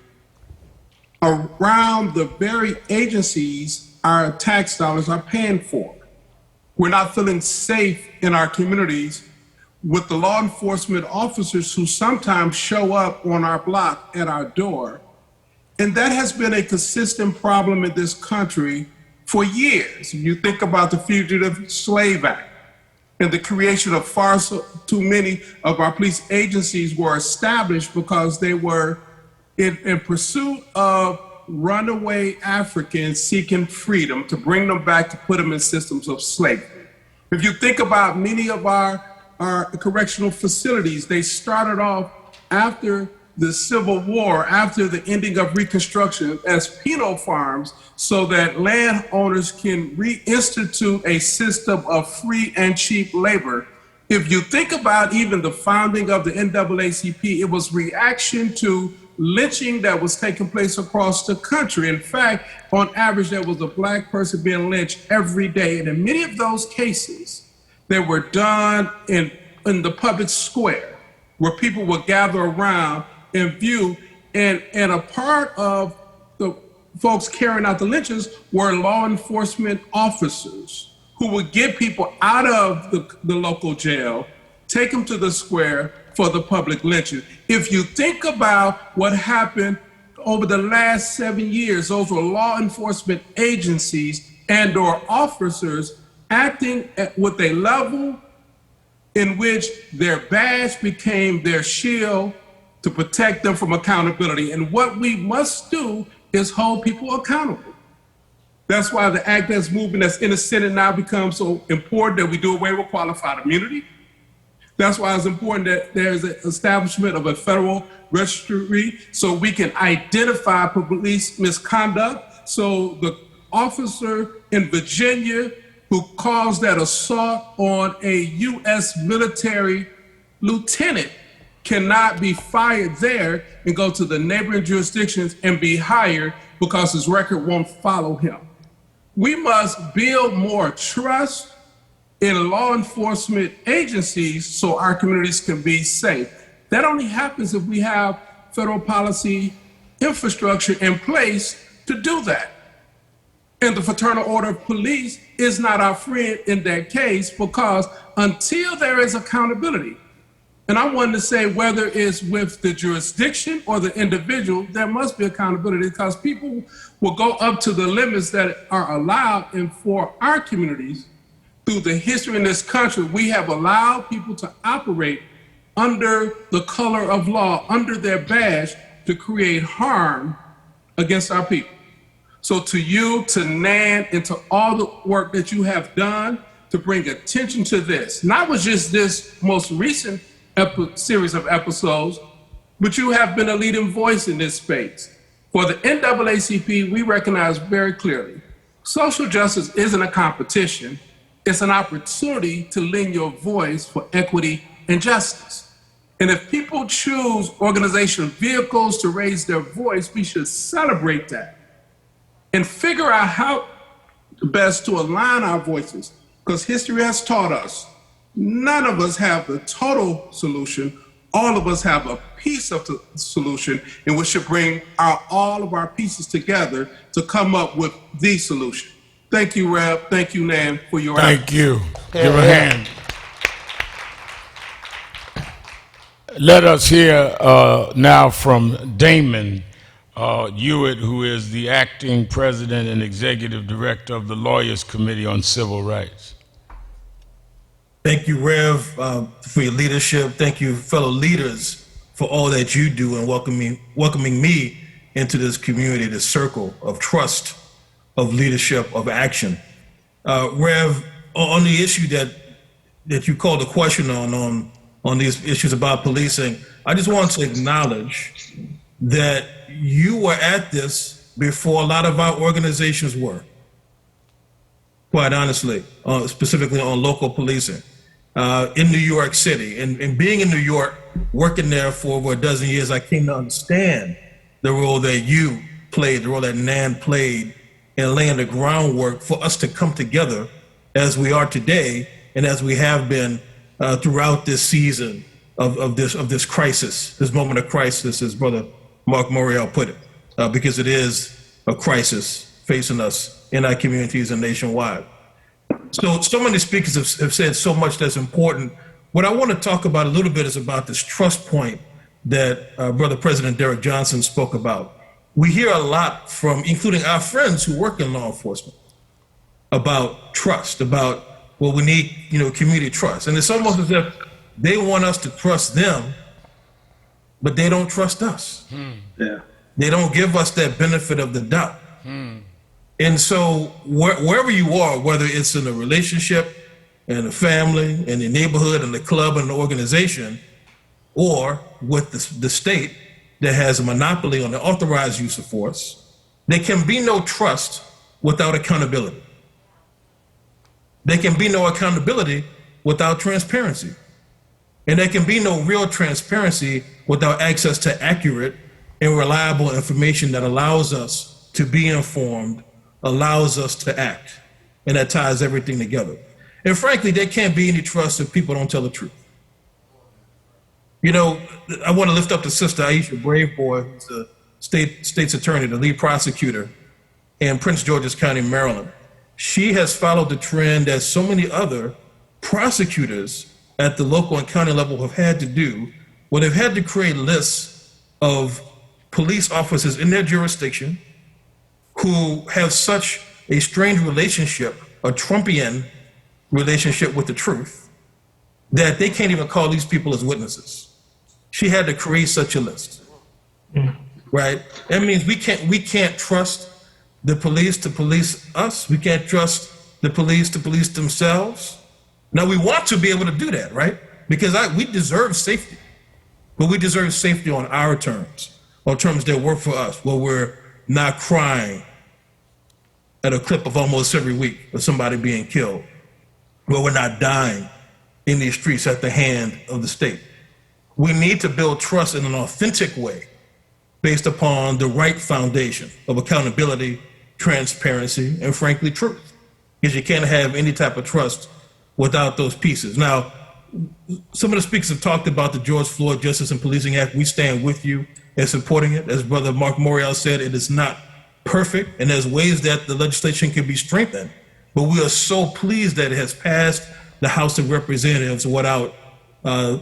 around the very agencies our tax dollars are paying for. We're not feeling safe in our communities with the law enforcement officers who sometimes show up on our block at our door. And that has been a consistent problem in this country for years. You think about the Fugitive Slave Act and the creation of far too many of our police agencies were established because they were in pursuit of runaway Africans seeking freedom to bring them back to put them in systems of slavery. If you think about many of our correctional facilities, they started off after the Civil War, after the ending of Reconstruction, as penal farms so that landowners can reinstitute a system of free and cheap labor. If you think about even the founding of the NAACP, it was reaction to lynching that was taking place across the country. In fact, on average, there was a Black person being lynched every day. And in many of those cases, they were done in the public square where people would gather around and view. And a part of the folks carrying out the lynchings were law enforcement officers who would get people out of the local jail, take them to the square for the public lynching. If you think about what happened over the last 7 years, those were law enforcement agencies and or officers acting with a level in which their badge became their shield to protect them from accountability. And what we must do is hold people accountable. That's why the act that's moving that's in the Senate now becomes so important, that we do away with qualified immunity. That's why it's important that there's an establishment of a federal registry so we can identify police misconduct. So the officer in Virginia who caused that assault on a U.S. military lieutenant cannot be fired there and go to the neighboring jurisdictions and be hired because his record won't follow him. We must build more trust in law enforcement agencies so our communities can be safe. That only happens if we have federal policy infrastructure in place to do that. And the Fraternal Order of Police is not our friend in that case, because until there is accountability, and I wanted to say whether it's with the jurisdiction or the individual, there must be accountability, because people will go up to the limits that are allowed. And for our communities, through the history in this country, we have allowed people to operate under the color of law, under their badge, to create harm against our people. So to you, to Nan, and to all the work that you have done to bring attention to this, not was just this most recent series of episodes, but you have been a leading voice in this space. For the NAACP, we recognize very clearly, social justice isn't a competition, it's an opportunity to lend your voice for equity and justice. And if people choose organizational vehicles to raise their voice, we should celebrate that and figure out how best to align our voices, because history has taught us none of us have the total solution. All of us have a piece of the solution, and we should bring all of our pieces together to come up with the solution. Thank you, Rev. Thank you, Nan, for your Thank you. Give a hand. Let us hear now from Damon Hewitt, who is the acting president and executive director of the Lawyers Committee on Civil Rights. Thank you, Rev, for your leadership. Thank you, fellow leaders, for all that you do and welcoming me into this community, this circle of trust, of leadership, of action. Rev, on the issue that you called the question on these issues about policing, I just want to acknowledge that you were at this before a lot of our organizations were, quite honestly, specifically on local policing in New York City. And being in New York, working there for over a dozen years, I came to understand the role that you played, the role that Nan played in laying the groundwork for us to come together as we are today and as we have been throughout this season of this crisis, this moment of crisis, as Brother Mark Morial put it, because it is a crisis facing us in our communities and nationwide. So many speakers have said so much that's important. What I want to talk about a little bit is about this trust point that Brother President Derrick Johnson spoke about. We hear a lot from, including our friends who work in law enforcement, about trust, about, well, we need, community trust. And it's almost as if they want us to trust them, but they don't trust us. Yeah. They don't give us that benefit of the doubt. And so wherever you are, whether it's in a relationship, in a family, in the neighborhood, in the club, in the organization, or with the state that has a monopoly on the authorized use of force, there can be no trust without accountability. There can be no accountability without transparency. And there can be no real transparency without access to accurate and reliable information that allows us to be informed, allows us to act, and that ties everything together. And frankly, there can't be any trust if people don't tell the truth. I want to lift up the sister Aisha Braveboy, who's the state's attorney, the lead prosecutor in Prince George's County, Maryland. She has followed the trend that so many other prosecutors at the local and county level have had to do, where they've had to create lists of police officers in their jurisdiction who have such a strained relationship, a Trumpian relationship with the truth, that they can't even call these people as witnesses. She had to create such a list, right? That means we can't trust the police to police us. We can't trust the police to police themselves. Now, we want to be able to do that, right? Because we deserve safety, but we deserve safety on our terms, on terms that work for us, where we're not crying at a clip of almost every week of somebody being killed, where we're not dying in these streets at the hand of the state. We need to build trust in an authentic way based upon the right foundation of accountability, transparency, and frankly, truth. Because you can't have any type of trust without those pieces. Now, some of the speakers have talked about the George Floyd Justice and Policing Act. We stand with you in supporting it. As Brother Mark Morial said, it is not perfect, and there's ways that the legislation can be strengthened. But we are so pleased that it has passed the House of Representatives without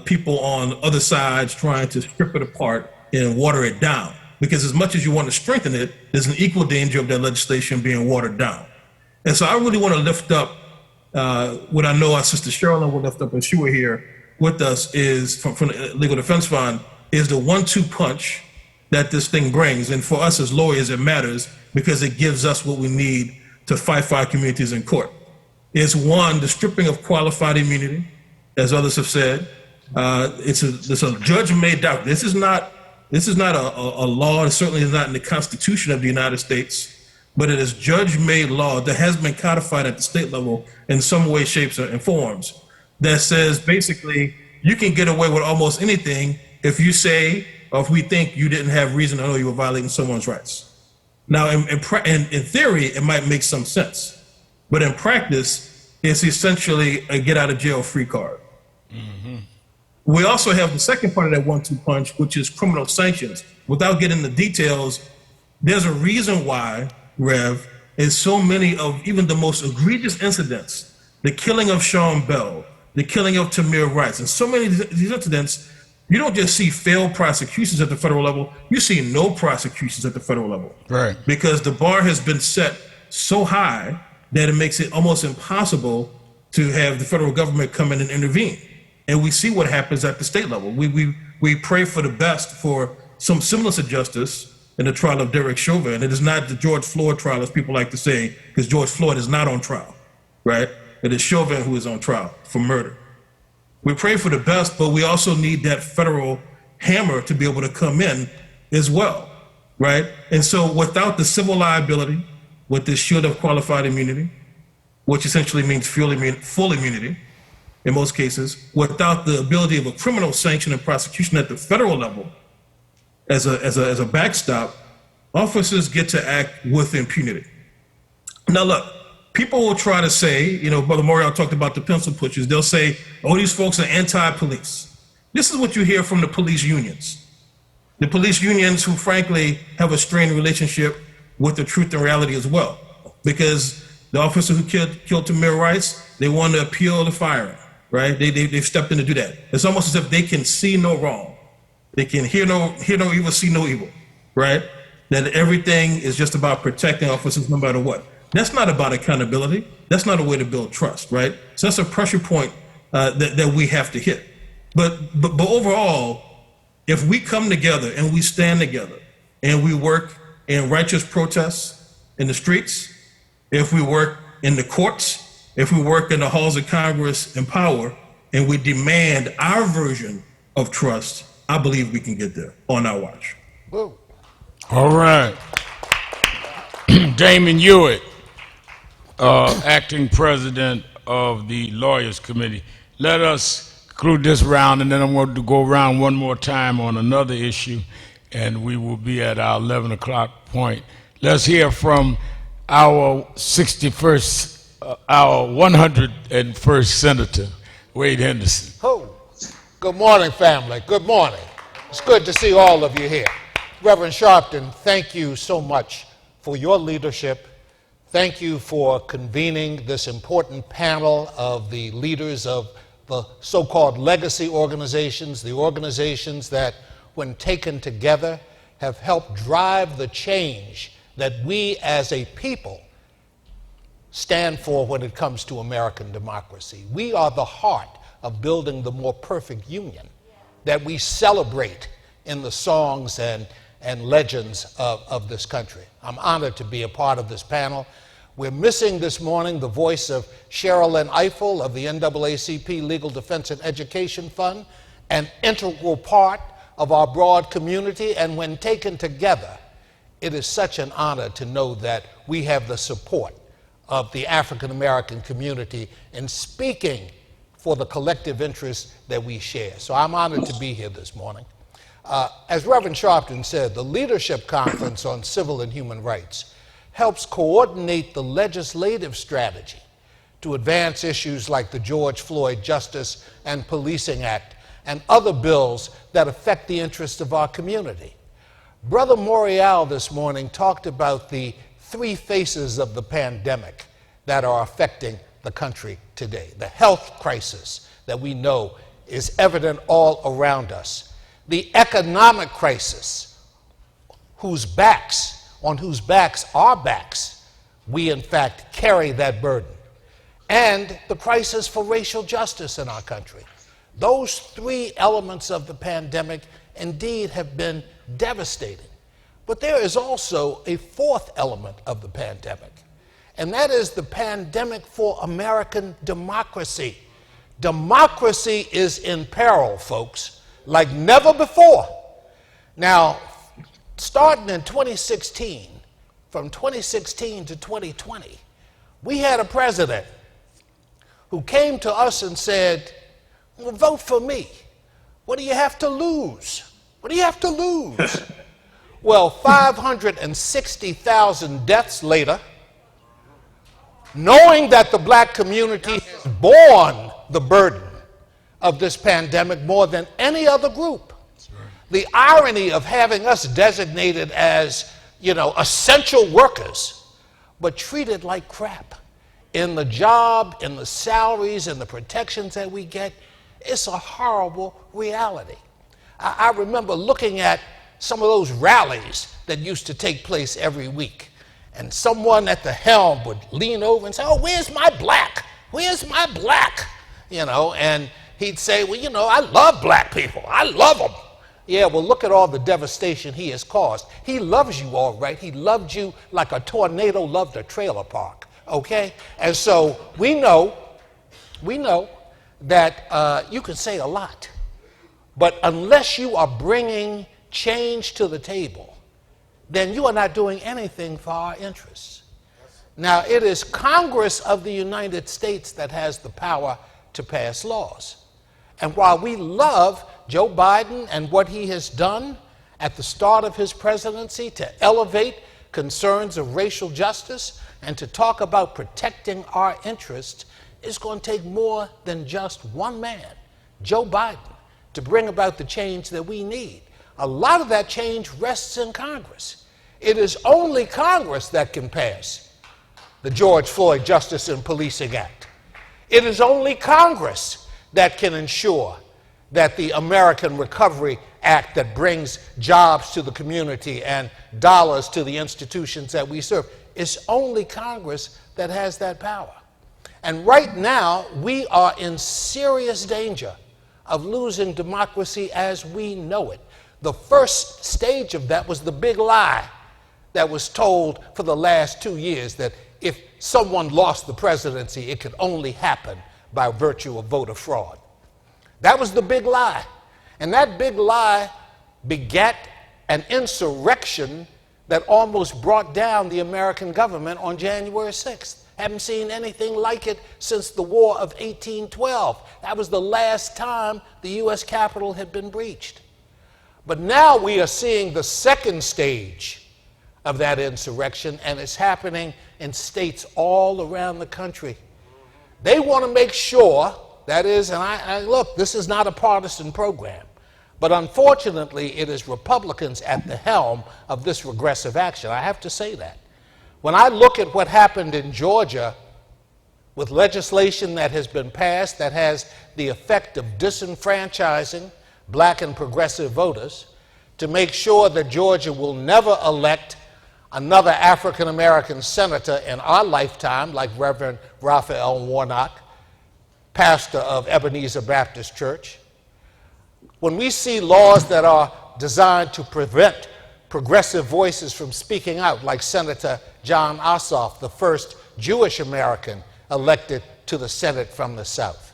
people on other sides trying to strip it apart and water it down. Because as much as you want to strengthen it, there's an equal danger of that legislation being watered down. And so I really want to lift up what I know our sister Sherilyn will lift up, and she were here with us, is from the Legal Defense Fund, is the 1-2 punch that this thing brings. And for us as lawyers, it matters because it gives us what we need to fight for our communities in court. It's one, the stripping of qualified immunity, as others have said. It's a judge-made doctrine. This is not a law. It certainly is not in the Constitution of the United States, but it is judge-made law that has been codified at the state level in some way, shapes, and forms that says basically you can get away with almost anything if you say, or if we think you didn't have reason to know you were violating someone's rights. Now, in theory, it might make some sense, but in practice, it's essentially a get-out-of-jail-free card. We also have the second part of that 1-2 punch, which is criminal sanctions. Without getting the details, there's a reason why, Rev, in so many of even the most egregious incidents, the killing of Sean Bell, the killing of Tamir Rice, and so many of these incidents, you don't just see failed prosecutions at the federal level, you see no prosecutions at the federal level. Right. Because the bar has been set so high that it makes it almost impossible to have the federal government come in and intervene. And we see what happens at the state level. We pray for the best for some semblance of justice in the trial of Derek Chauvin. It is not the George Floyd trial, as people like to say, because George Floyd is not on trial, right? It is Chauvin who is on trial for murder. We pray for the best, but we also need that federal hammer to be able to come in as well, right? And so without the civil liability, with this shield of qualified immunity, which essentially means full immunity in most cases, without the ability of a criminal sanction and prosecution at the federal level as a backstop, officers get to act with impunity. Now look, people will try to say, Brother Morial talked about the pencil pushers. They'll say, oh, these folks are anti-police. This is what you hear from the police unions. The police unions who, frankly, have a strained relationship with the truth and reality as well. Because the officer who killed Tamir Rice, they want to appeal the firing, right? They've stepped in to do that. It's almost as if they can see no wrong. They can hear no evil, see no evil, right? That everything is just about protecting officers no matter what. That's not about accountability. That's not a way to build trust, right? So that's a pressure point that we have to hit. But overall, if we come together and we stand together and we work in righteous protests in the streets, if we work in the courts, if we work in the halls of Congress and power, and we demand our version of trust, I believe we can get there on our watch. All right. Damon Hewitt, acting president of the Lawyers Committee. Let us conclude this round, and then I'm going to go around one more time on another issue, and we will be at our 11 o'clock point. Let's hear from our 101st Senator, Wade Henderson. Oh, good morning, family. Good morning. It's good to see all of you here. Reverend Sharpton, thank you so much for your leadership. Thank you for convening this important panel of the leaders of the so-called legacy organizations, the organizations that, when taken together, have helped drive the change that we as a people stand for when it comes to American democracy. We are the heart of building the more perfect union that we celebrate in the songs and legends of this country. I'm honored to be a part of this panel. We're missing this morning the voice of Sherilyn Ifill of the NAACP Legal Defense and Education Fund, an integral part of our broad community, and when taken together, it is such an honor to know that we have the support of the African American community in speaking for the collective interests that we share. So I'm honored to be here this morning. As Reverend Sharpton said, the Leadership Conference on Civil and Human Rights helps coordinate the legislative strategy to advance issues like the George Floyd Justice and Policing Act and other bills that affect the interests of our community. Brother Morial this morning talked about the three faces of the pandemic that are affecting the country today. The health crisis that we know is evident all around us. The economic crisis, on whose backs we in fact carry that burden. And the crisis for racial justice in our country. Those three elements of the pandemic indeed have been devastating. But there is also a fourth element of the pandemic, and that is the pandemic for American democracy. Democracy is in peril, folks, like never before. Now, starting in 2016, from 2016 to 2020, we had a president who came to us and said, well, vote for me. What do you have to lose? What do you have to lose? Well, 560,000 deaths later, knowing that the black community has borne the burden of this pandemic more than any other group. The irony of having us designated as, essential workers, but treated like crap in the job, in the salaries, and the protections that we get, it's a horrible reality. I remember looking at some of those rallies that used to take place every week, and someone at the helm would lean over and say, oh, where's my black? Where's my black? And he'd say, well, I love black people. I love them. Yeah, well, look at all the devastation he has caused. He loves you all right. He loved you like a tornado loved a trailer park, okay? And so we know that you can say a lot, but unless you are bringing change to the table, then you are not doing anything for our interests. Now, it is Congress of the United States that has the power to pass laws. And while we love Joe Biden and what he has done at the start of his presidency to elevate concerns of racial justice and to talk about protecting our interests, it's going to take more than just one man, Joe Biden, to bring about the change that we need. A lot of that change rests in Congress. It is only Congress that can pass the George Floyd Justice and Policing Act. It is only Congress that can ensure that the American Recovery Act that brings jobs to the community and dollars to the institutions that we serve, it's only Congress that has that power. And right now, we are in serious danger of losing democracy as we know it. The first stage of that was the big lie that was told for the last 2 years, that if someone lost the presidency, it could only happen by virtue of voter fraud. That was the big lie. And that big lie begat an insurrection that almost brought down the American government on January 6th. Haven't seen anything like it since the War of 1812. That was the last time the U.S. Capitol had been breached. But now we are seeing the second stage of that insurrection, and it's happening in states all around the country. They want to make sure, that is, and look, this is not a partisan program, but unfortunately it is Republicans at the helm of this regressive action. I have to say that. When I look at what happened in Georgia with legislation that has been passed that has the effect of disenfranchising black and progressive voters to make sure that Georgia will never elect another African American senator in our lifetime, like Reverend Raphael Warnock, pastor of Ebenezer Baptist Church. When we see laws that are designed to prevent progressive voices from speaking out, like Senator John Ossoff, the first Jewish American elected to the Senate from the South.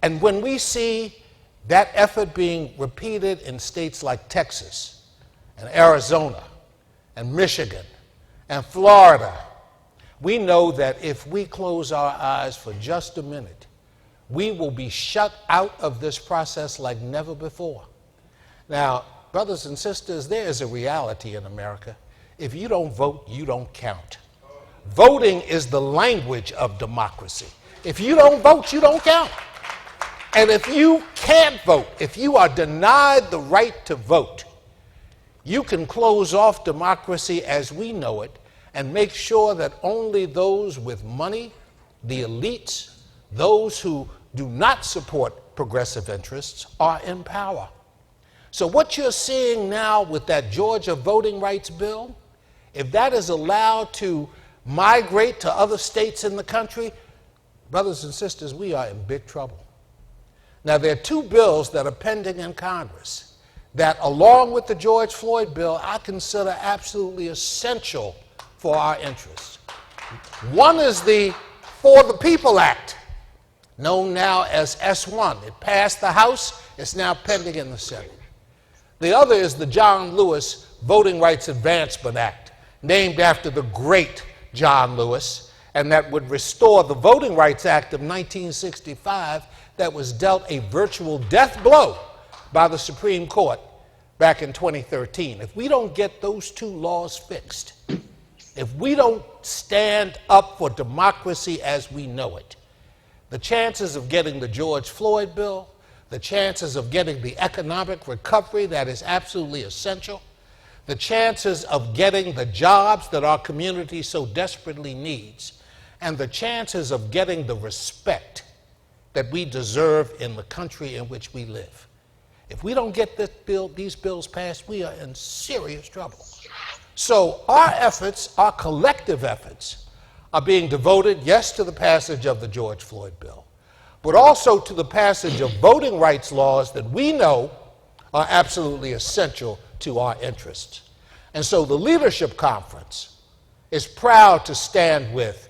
And when we see that effort being repeated in states like Texas and Arizona and Michigan and Florida, we know that if we close our eyes for just a minute, we will be shut out of this process like never before. Now, brothers and sisters, there is a reality in America. If you don't vote, you don't count. Voting is the language of democracy. If you don't vote, you don't count. And if you can't vote, if you are denied the right to vote, you can close off democracy as we know it and make sure that only those with money, the elites, those who do not support progressive interests are in power. So what you're seeing now with that Georgia voting rights bill, if that is allowed to migrate to other states in the country, brothers and sisters, we are in big trouble. Now, there are two bills that are pending in Congress that, along with the George Floyd bill, I consider absolutely essential for our interests. One is the For the People Act, known now as S1. It passed the House. It's now pending in the Senate. The other is the John Lewis Voting Rights Advancement Act, named after the great John Lewis, and that would restore the Voting Rights Act of 1965 that was dealt a virtual death blow by the Supreme Court back in 2013. If we don't get those two laws fixed, if we don't stand up for democracy as we know it, the chances of getting the George Floyd bill, the chances of getting the economic recovery that is absolutely essential, the chances of getting the jobs that our community so desperately needs, and the chances of getting the respect that we deserve in the country in which we live. If we don't get these bills passed, we are in serious trouble. So our efforts, our collective efforts, are being devoted, yes, to the passage of the George Floyd bill, but also to the passage of voting rights laws that we know are absolutely essential to our interests. And so the Leadership Conference is proud to stand with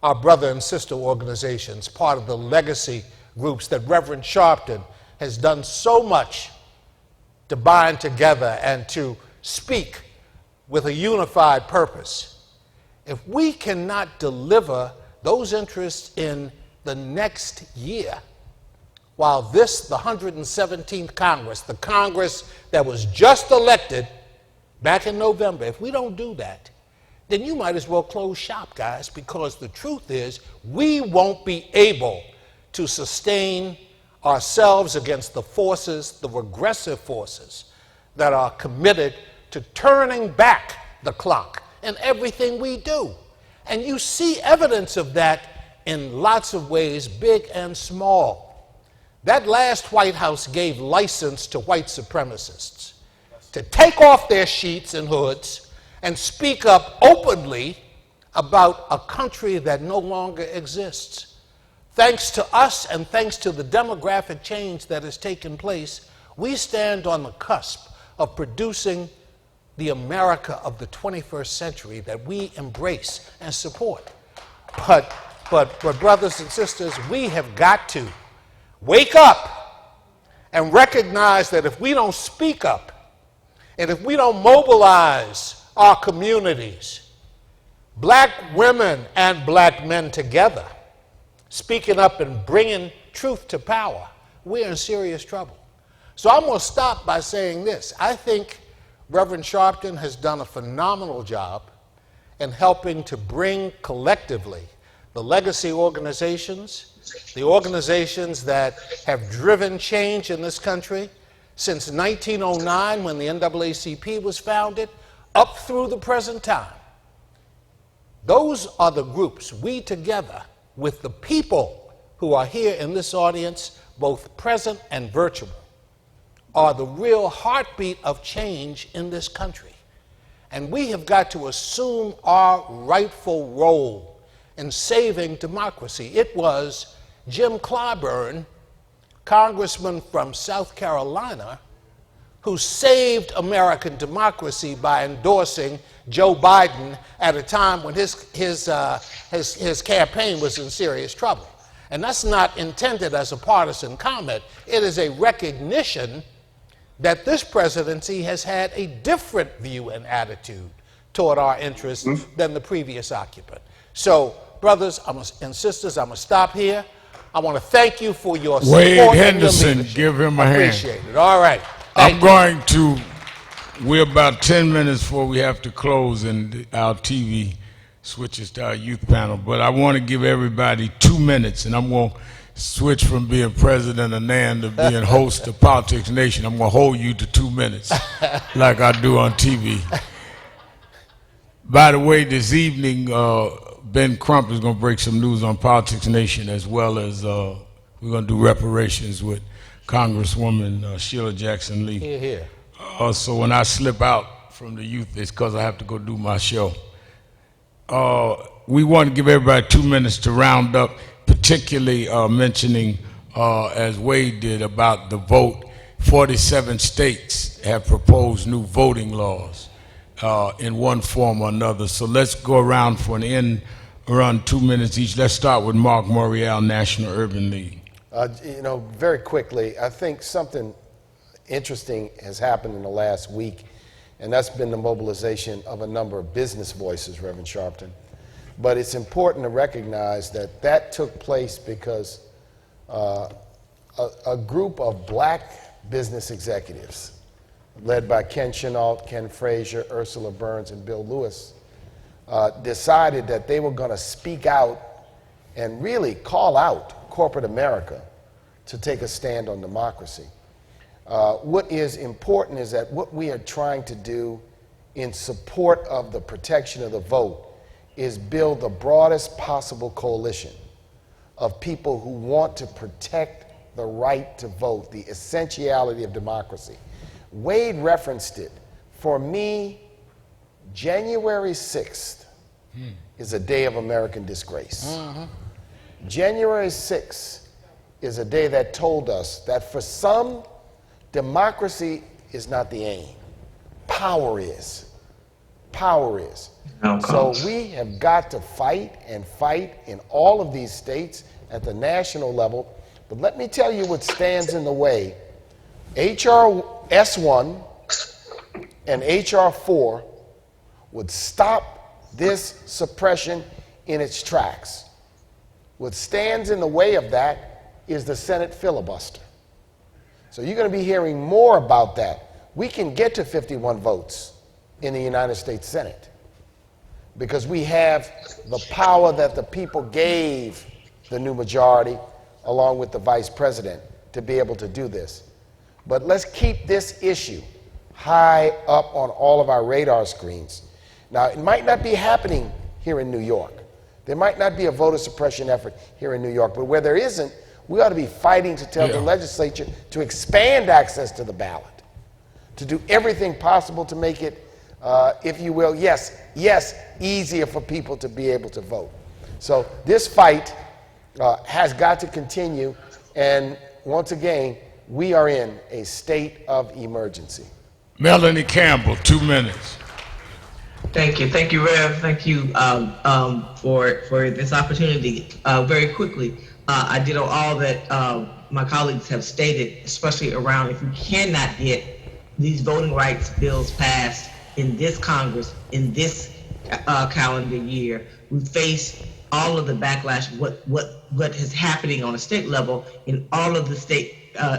our brother and sister organizations, part of the legacy groups that Reverend Sharpton has done so much to bind together and to speak with a unified purpose. If we cannot deliver those interests in the next year, while this, the 117th Congress, the Congress that was just elected back in November, if we don't do that, then you might as well close shop, guys, because the truth is we won't be able to sustain ourselves against the forces, the regressive forces that are committed to turning back the clock in everything we do. And you see evidence of that in lots of ways, big and small. That last White House gave license to white supremacists to take off their sheets and hoods and speak up openly about a country that no longer exists. Thanks to us and thanks to the demographic change that has taken place, we stand on the cusp of producing the America of the 21st century that we embrace and support. But brothers and sisters, we have got to wake up and recognize that if we don't speak up and if we don't mobilize our communities, black women and black men together, speaking up and bringing truth to power, we're in serious trouble. So I'm going to stop by saying this. I think Reverend Sharpton has done a phenomenal job in helping to bring collectively the legacy organizations, the organizations that have driven change in this country since 1909 when the NAACP was founded, up through the present time. Those are the groups we together with the people who are here in this audience, both present and virtual, are the real heartbeat of change in this country. And we have got to assume our rightful role in saving democracy. It was Jim Clyburn, congressman from South Carolina, who saved American democracy by endorsing Joe Biden at a time when his campaign was in serious trouble. And that's not intended as a partisan comment. It is a recognition that this presidency has had a different view and attitude toward our interests than the previous occupant. So, brothers and sisters, I'm going to stop here. I want to thank you for your support. Wade and Henderson, your leadership. give him a hand. Appreciate it. All right. We're about 10 minutes before we have to close and our TV switches to our youth panel, but I want to give everybody 2 minutes, and I'm going to switch from being president of NAN to being host of Politics Nation. I'm going to hold you to 2 minutes like I do on TV. By the way, this evening, Ben Crump is going to break some news on Politics Nation, as well as we're going to do reparations with Congresswoman Sheila Jackson Lee. Here, here. So when I slip out from the youth, it's because I have to go do my show. We want to give everybody 2 minutes to round up, particularly mentioning, as Wade did, about the vote. 47 states have proposed new voting laws in one form or another. So let's go around for an end run, 2 minutes each. Let's start with Mark Morial, National Urban League. Very quickly, I think something interesting has happened in the last week, and that's been the mobilization of a number of business voices, Reverend Sharpton. But it's important to recognize that that took place because a group of black business executives, led by Ken Chenault, Ken Frazier, Ursula Burns, and Bill Lewis, decided that they were going to speak out and really call out corporate America to take a stand on democracy. What is important is that what we are trying to do in support of the protection of the vote is build the broadest possible coalition of people who want to protect the right to vote, the essentiality of democracy. Wade referenced it. For me, January 6th is a day of American disgrace. January 6th is a day that told us that for some, democracy is not the aim. Power is. Power is. So we have got to fight and fight in all of these states at the national level. But let me tell you what stands in the way. H.R. S1 and H.R. 4 would stop this suppression in its tracks. What stands in the way of that is the Senate filibuster. So you're going to be hearing more about that. We can get to 51 votes in the United States Senate, because we have the power that the people gave the new majority, along with the vice president, to be able to do this. But let's keep this issue high up on all of our radar screens. Now, it might not be happening here in New York. There might not be a voter suppression effort here in New York, but where there isn't, we ought to be fighting to tell the legislature to expand access to the ballot, to do everything possible to make it, if you will, yes, easier for people to be able to vote. So this fight has got to continue, and once again, we are in a state of emergency. Melanie Campbell, 2 minutes. Thank you, Rev. Thank you for this opportunity. Very quickly, I did all that my colleagues have stated, especially around if you cannot get these voting rights bills passed in this Congress, in this calendar year, we face all of the backlash, what is happening on a state level in all of the state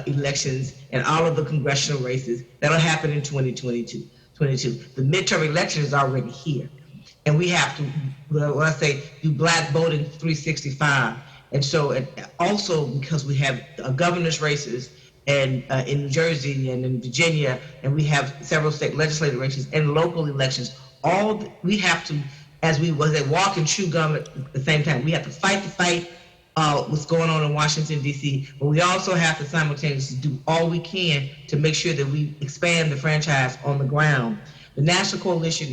elections and all of the congressional races that'll happen in 2022. The midterm election is already here. And we have to, when I say, do black voting 365. And so, and also because we have governor's races and in New Jersey and in Virginia, and we have several state legislative races and local elections, we have to, as we walk and chew gum at the same time, we have to fight the fight, what's going on in Washington, D.C., but we also have to simultaneously do all we can to make sure that we expand the franchise on the ground. The National Coalition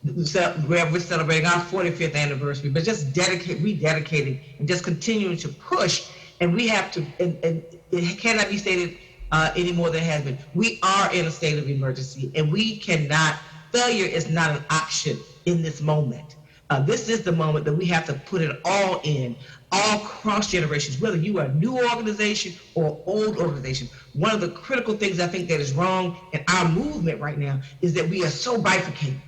we're celebrating our 45th anniversary, but just rededicating and just continuing to push. And we have to, and it cannot be stated any more than it has been. We are in a state of emergency, and we cannot, failure is not an option in this moment. This is the moment that we have to put it all in, all cross generations, whether you are a new organization or old organization. One of the critical things I think that is wrong in our movement right now is that we are so bifurcated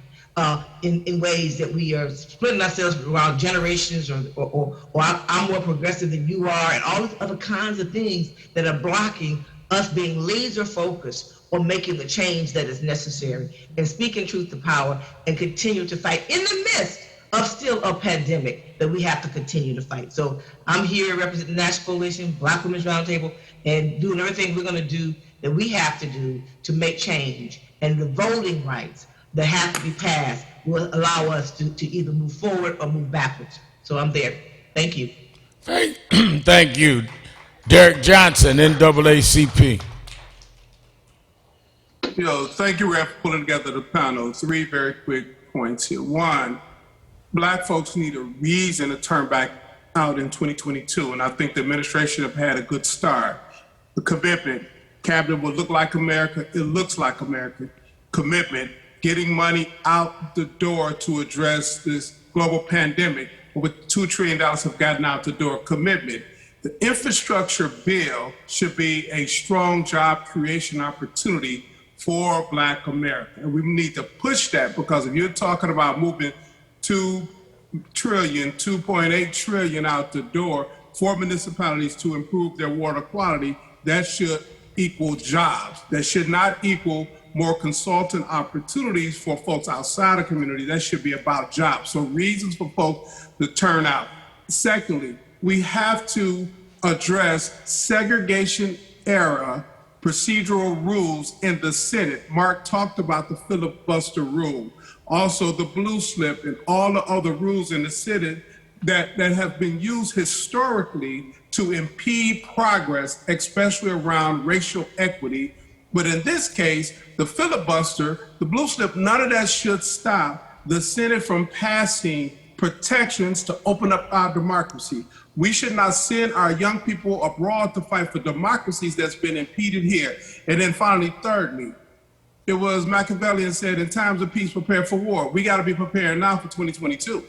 in ways that we are splitting ourselves around generations or I'm more progressive than you are, and all these other kinds of things that are blocking us being laser focused on making the change that is necessary and speaking truth to power and continue to fight in the midst of still a pandemic that we have to continue to fight. So I'm here representing the National Coalition, Black Women's Roundtable, and doing everything we're going to do that we have to do to make change. And the voting rights that have to be passed will allow us to either move forward or move backwards. So I'm there. Thank you. Thank you. Derek Johnson, NAACP. Thank you, Rev, for pulling together the panel. 3 very quick points here. 1, Black folks need a reason to turn back out in 2022, and I think the administration have had a good start. The commitment, cabinet will look like America, it looks like America. Commitment, getting money out the door to address this global pandemic. Over $2 trillion have gotten out the door. Commitment. The infrastructure bill should be a strong job creation opportunity for Black America. And we need to push that, because if you're talking about moving $2.8 trillion out the door for municipalities to improve their water quality, that should equal jobs. That should not equal more consultant opportunities for folks outside the community. That should be about jobs. So reasons for folks to turn out. Secondly, we have to address segregation era procedural rules in the Senate. Mark talked about the filibuster rule, also the blue slip and all the other rules in the Senate that have been used historically to impede progress, especially around racial equity. But in this case, the filibuster, the blue slip, none of that should stop the Senate from passing protections to open up our democracy. We should not send our young people abroad to fight for democracies that's been impeded here. And then finally, thirdly, it was Machiavellian said, in times of peace, prepare for war. We gotta be prepared now for 2022.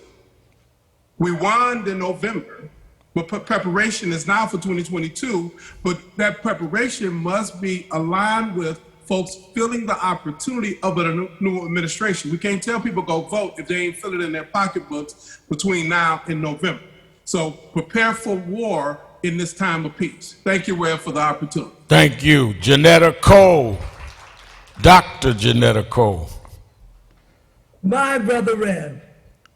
We won in November, but preparation is now for 2022, but that preparation must be aligned with folks feeling the opportunity of a new administration. We can't tell people go vote if they ain't feel it in their pocketbooks between now and November. So prepare for war in this time of peace. Thank you, Rev, for the opportunity. Thank you. Janetta Cole. Dr. Janetta Cole. My brother Rev,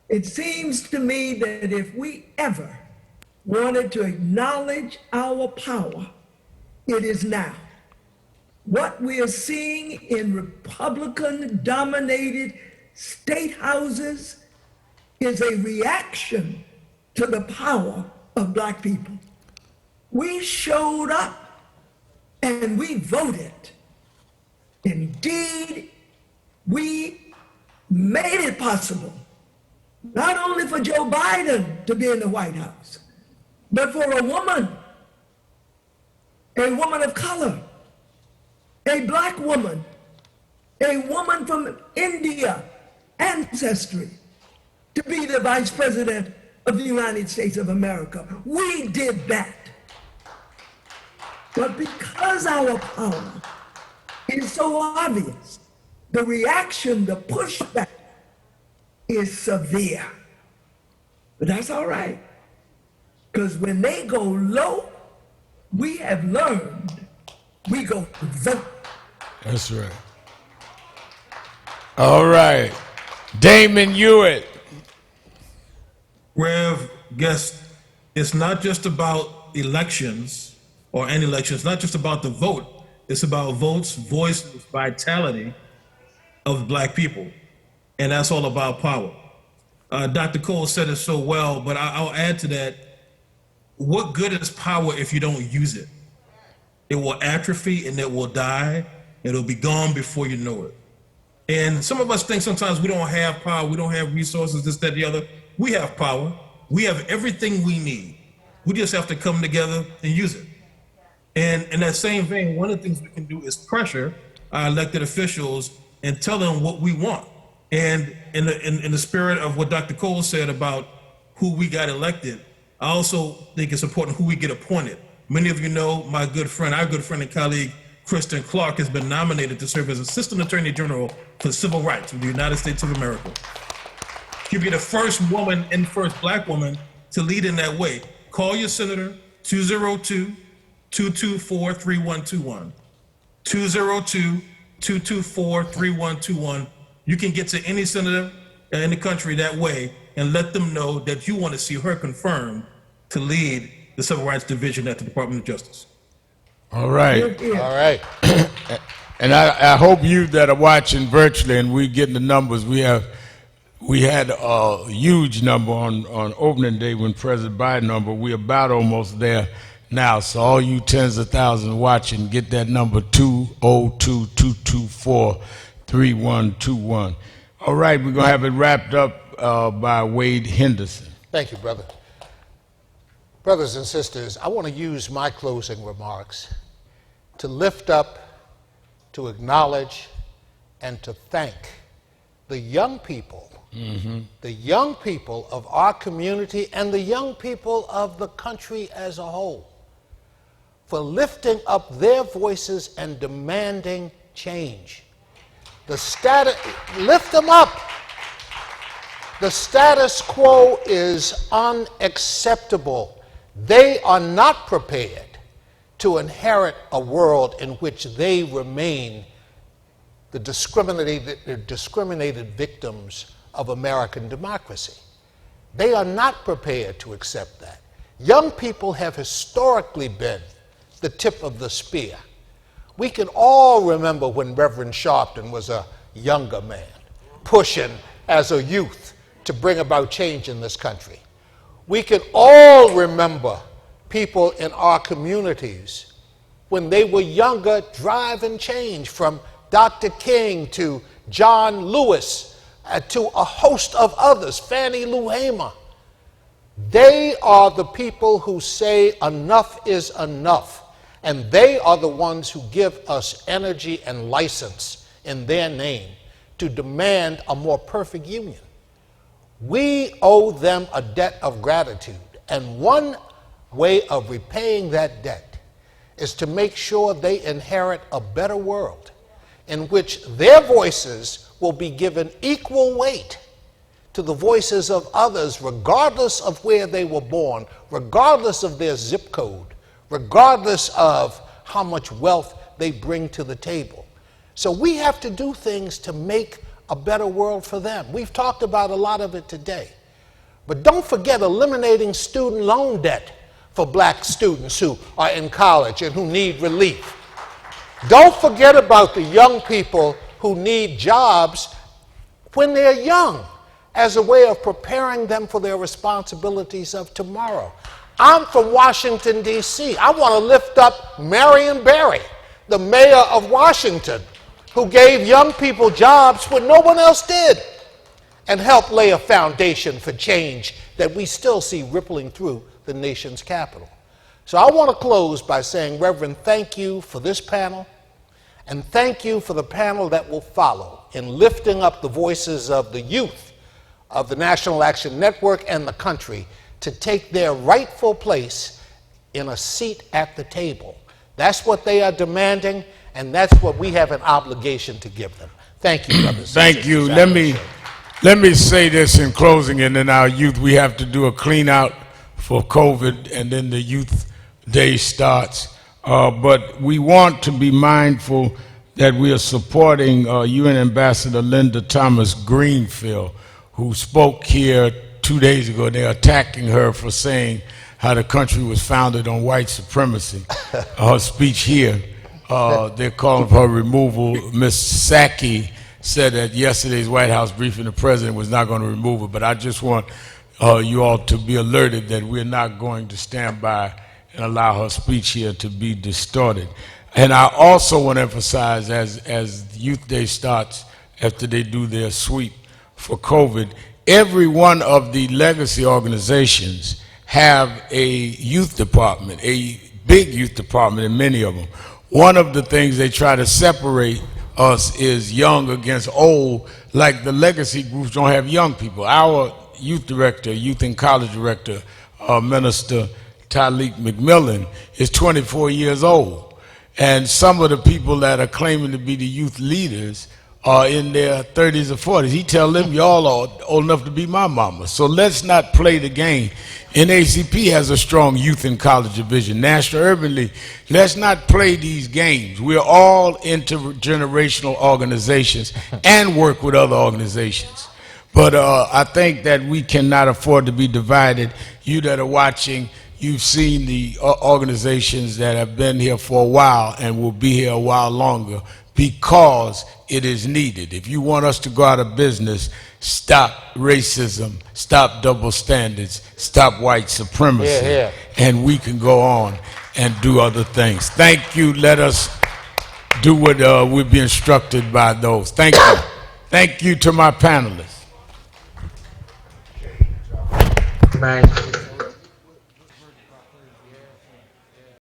it seems to me that if we ever wanted to acknowledge our power, it is now. What we are seeing in Republican-dominated state houses is a reaction to the power of black people. We showed up and we voted. Indeed, we made it possible, not only for Joe Biden to be in the White House, but for a woman of color, a black woman, a woman from India ancestry, to be the Vice President of the United States of America. We did that. But because our power is so obvious, the reaction, the pushback is severe. But that's all right, because when they go low, we have learned we go vote. That's right. All right. Damon Hewitt. Rev, guest, it's not just about elections or any elections, it's not just about the vote. It's about votes, voices, vitality of black people. And that's all about power. Dr. Cole said it so well, but I'll add to that. What good is power if you don't use it? It will atrophy and it will die. It'll be gone before you know it. And some of us think sometimes we don't have power, we don't have resources, this, that, the other. We have power. We have everything we need. We just have to come together and use it. And in that same vein, one of the things we can do is pressure our elected officials and tell them what we want. And in the spirit of what Dr. Cole said about who we got elected, I also think it's important who we get appointed. Many of you know my good friend, our good friend and colleague, Kristen Clark, has been nominated to serve as Assistant Attorney General for Civil Rights of the United States of America. She'll be the first woman and first black woman to lead in that way. Call your senator, 202-224-3121. 202-224-3121. You can get to any senator in the country that way and let them know that you want to see her confirmed to lead the Civil Rights Division at the Department of Justice. All right. All right. And I hope you that are watching virtually and we're getting the numbers. We had a huge number on opening day when President Biden number. We're about almost there now. So all you tens of thousands watching, get that number 202-224-3121. All right, we're going to have it wrapped up by Wade Henderson. Thank you, brother. Brothers and sisters, I want to use my closing remarks to lift up, to acknowledge, and to thank the young people, the young people of our community and the young people of the country as a whole, for lifting up their voices and demanding change. Lift them up. The status quo is unacceptable. They are not prepared to inherit a world in which they remain the discriminated victims of American democracy. They are not prepared to accept that. Young people have historically been the tip of the spear. We can all remember when Reverend Sharpton was a younger man, pushing as a youth to bring about change in this country. We can all remember people in our communities when they were younger driving change, from Dr. King to John Lewis to a host of others, Fannie Lou Hamer. They are the people who say enough is enough, and they are the ones who give us energy and license in their name to demand a more perfect union. We owe them a debt of gratitude, and one way of repaying that debt is to make sure they inherit a better world in which their voices will be given equal weight to the voices of others, regardless of where they were born, regardless of their zip code, regardless of how much wealth they bring to the table. So we have to do things to make a better world for them. We've talked about a lot of it today. But don't forget eliminating student loan debt for black students who are in college and who need relief. Don't forget about the young people who need jobs when they're young as a way of preparing them for their responsibilities of tomorrow. I'm from Washington, D.C. I want to lift up Marion Barry, the mayor of Washington, who gave young people jobs when no one else did, and helped lay a foundation for change that we still see rippling through the nation's capital. So I want to close by saying, Reverend, thank you for this panel, and thank you for the panel that will follow in lifting up the voices of the youth of the National Action Network and the country to take their rightful place in a seat at the table. That's what they are demanding, and that's what we have an obligation to give them. Thank you, brothers. Thank you. Let me say this in closing, and then our youth, we have to do a clean out for COVID, and then the Youth Day starts. But we want to be mindful that we are supporting UN Ambassador Linda Thomas Greenfield, who spoke here 2 days ago. They're attacking her for saying how the country was founded on white supremacy. Her speech here, they're calling for her removal. Ms. Psaki said at yesterday's White House briefing the president was not going to remove her, but I just want you all to be alerted that we're not going to stand by and allow her speech here to be distorted. And I also want to emphasize, as Youth Day starts, after they do their sweep for COVID, every one of the legacy organizations have a youth department, a big youth department in many of them. One of the things they try to separate us is young against old, like the legacy groups don't have young people. Our youth director, youth and college director, Minister Tyleek McMillan, is 24 years old. And some of the people that are claiming to be the youth leaders are in their 30s or 40s. He tell them, y'all are old enough to be my mama. So let's not play the game. NAACP has a strong youth and college division. National Urban League. Let's not play these games. We're all intergenerational organizations and work with other organizations. But I think that we cannot afford to be divided. You that are watching, you've seen the organizations that have been here for a while and will be here a while longer, because it is needed. If you want us to go out of business, stop racism, stop double standards, stop white supremacy, and we can go on and do other things. Thank you. Let us do what we'll be instructed by those. Thank you. Thank you to my panelists. Right.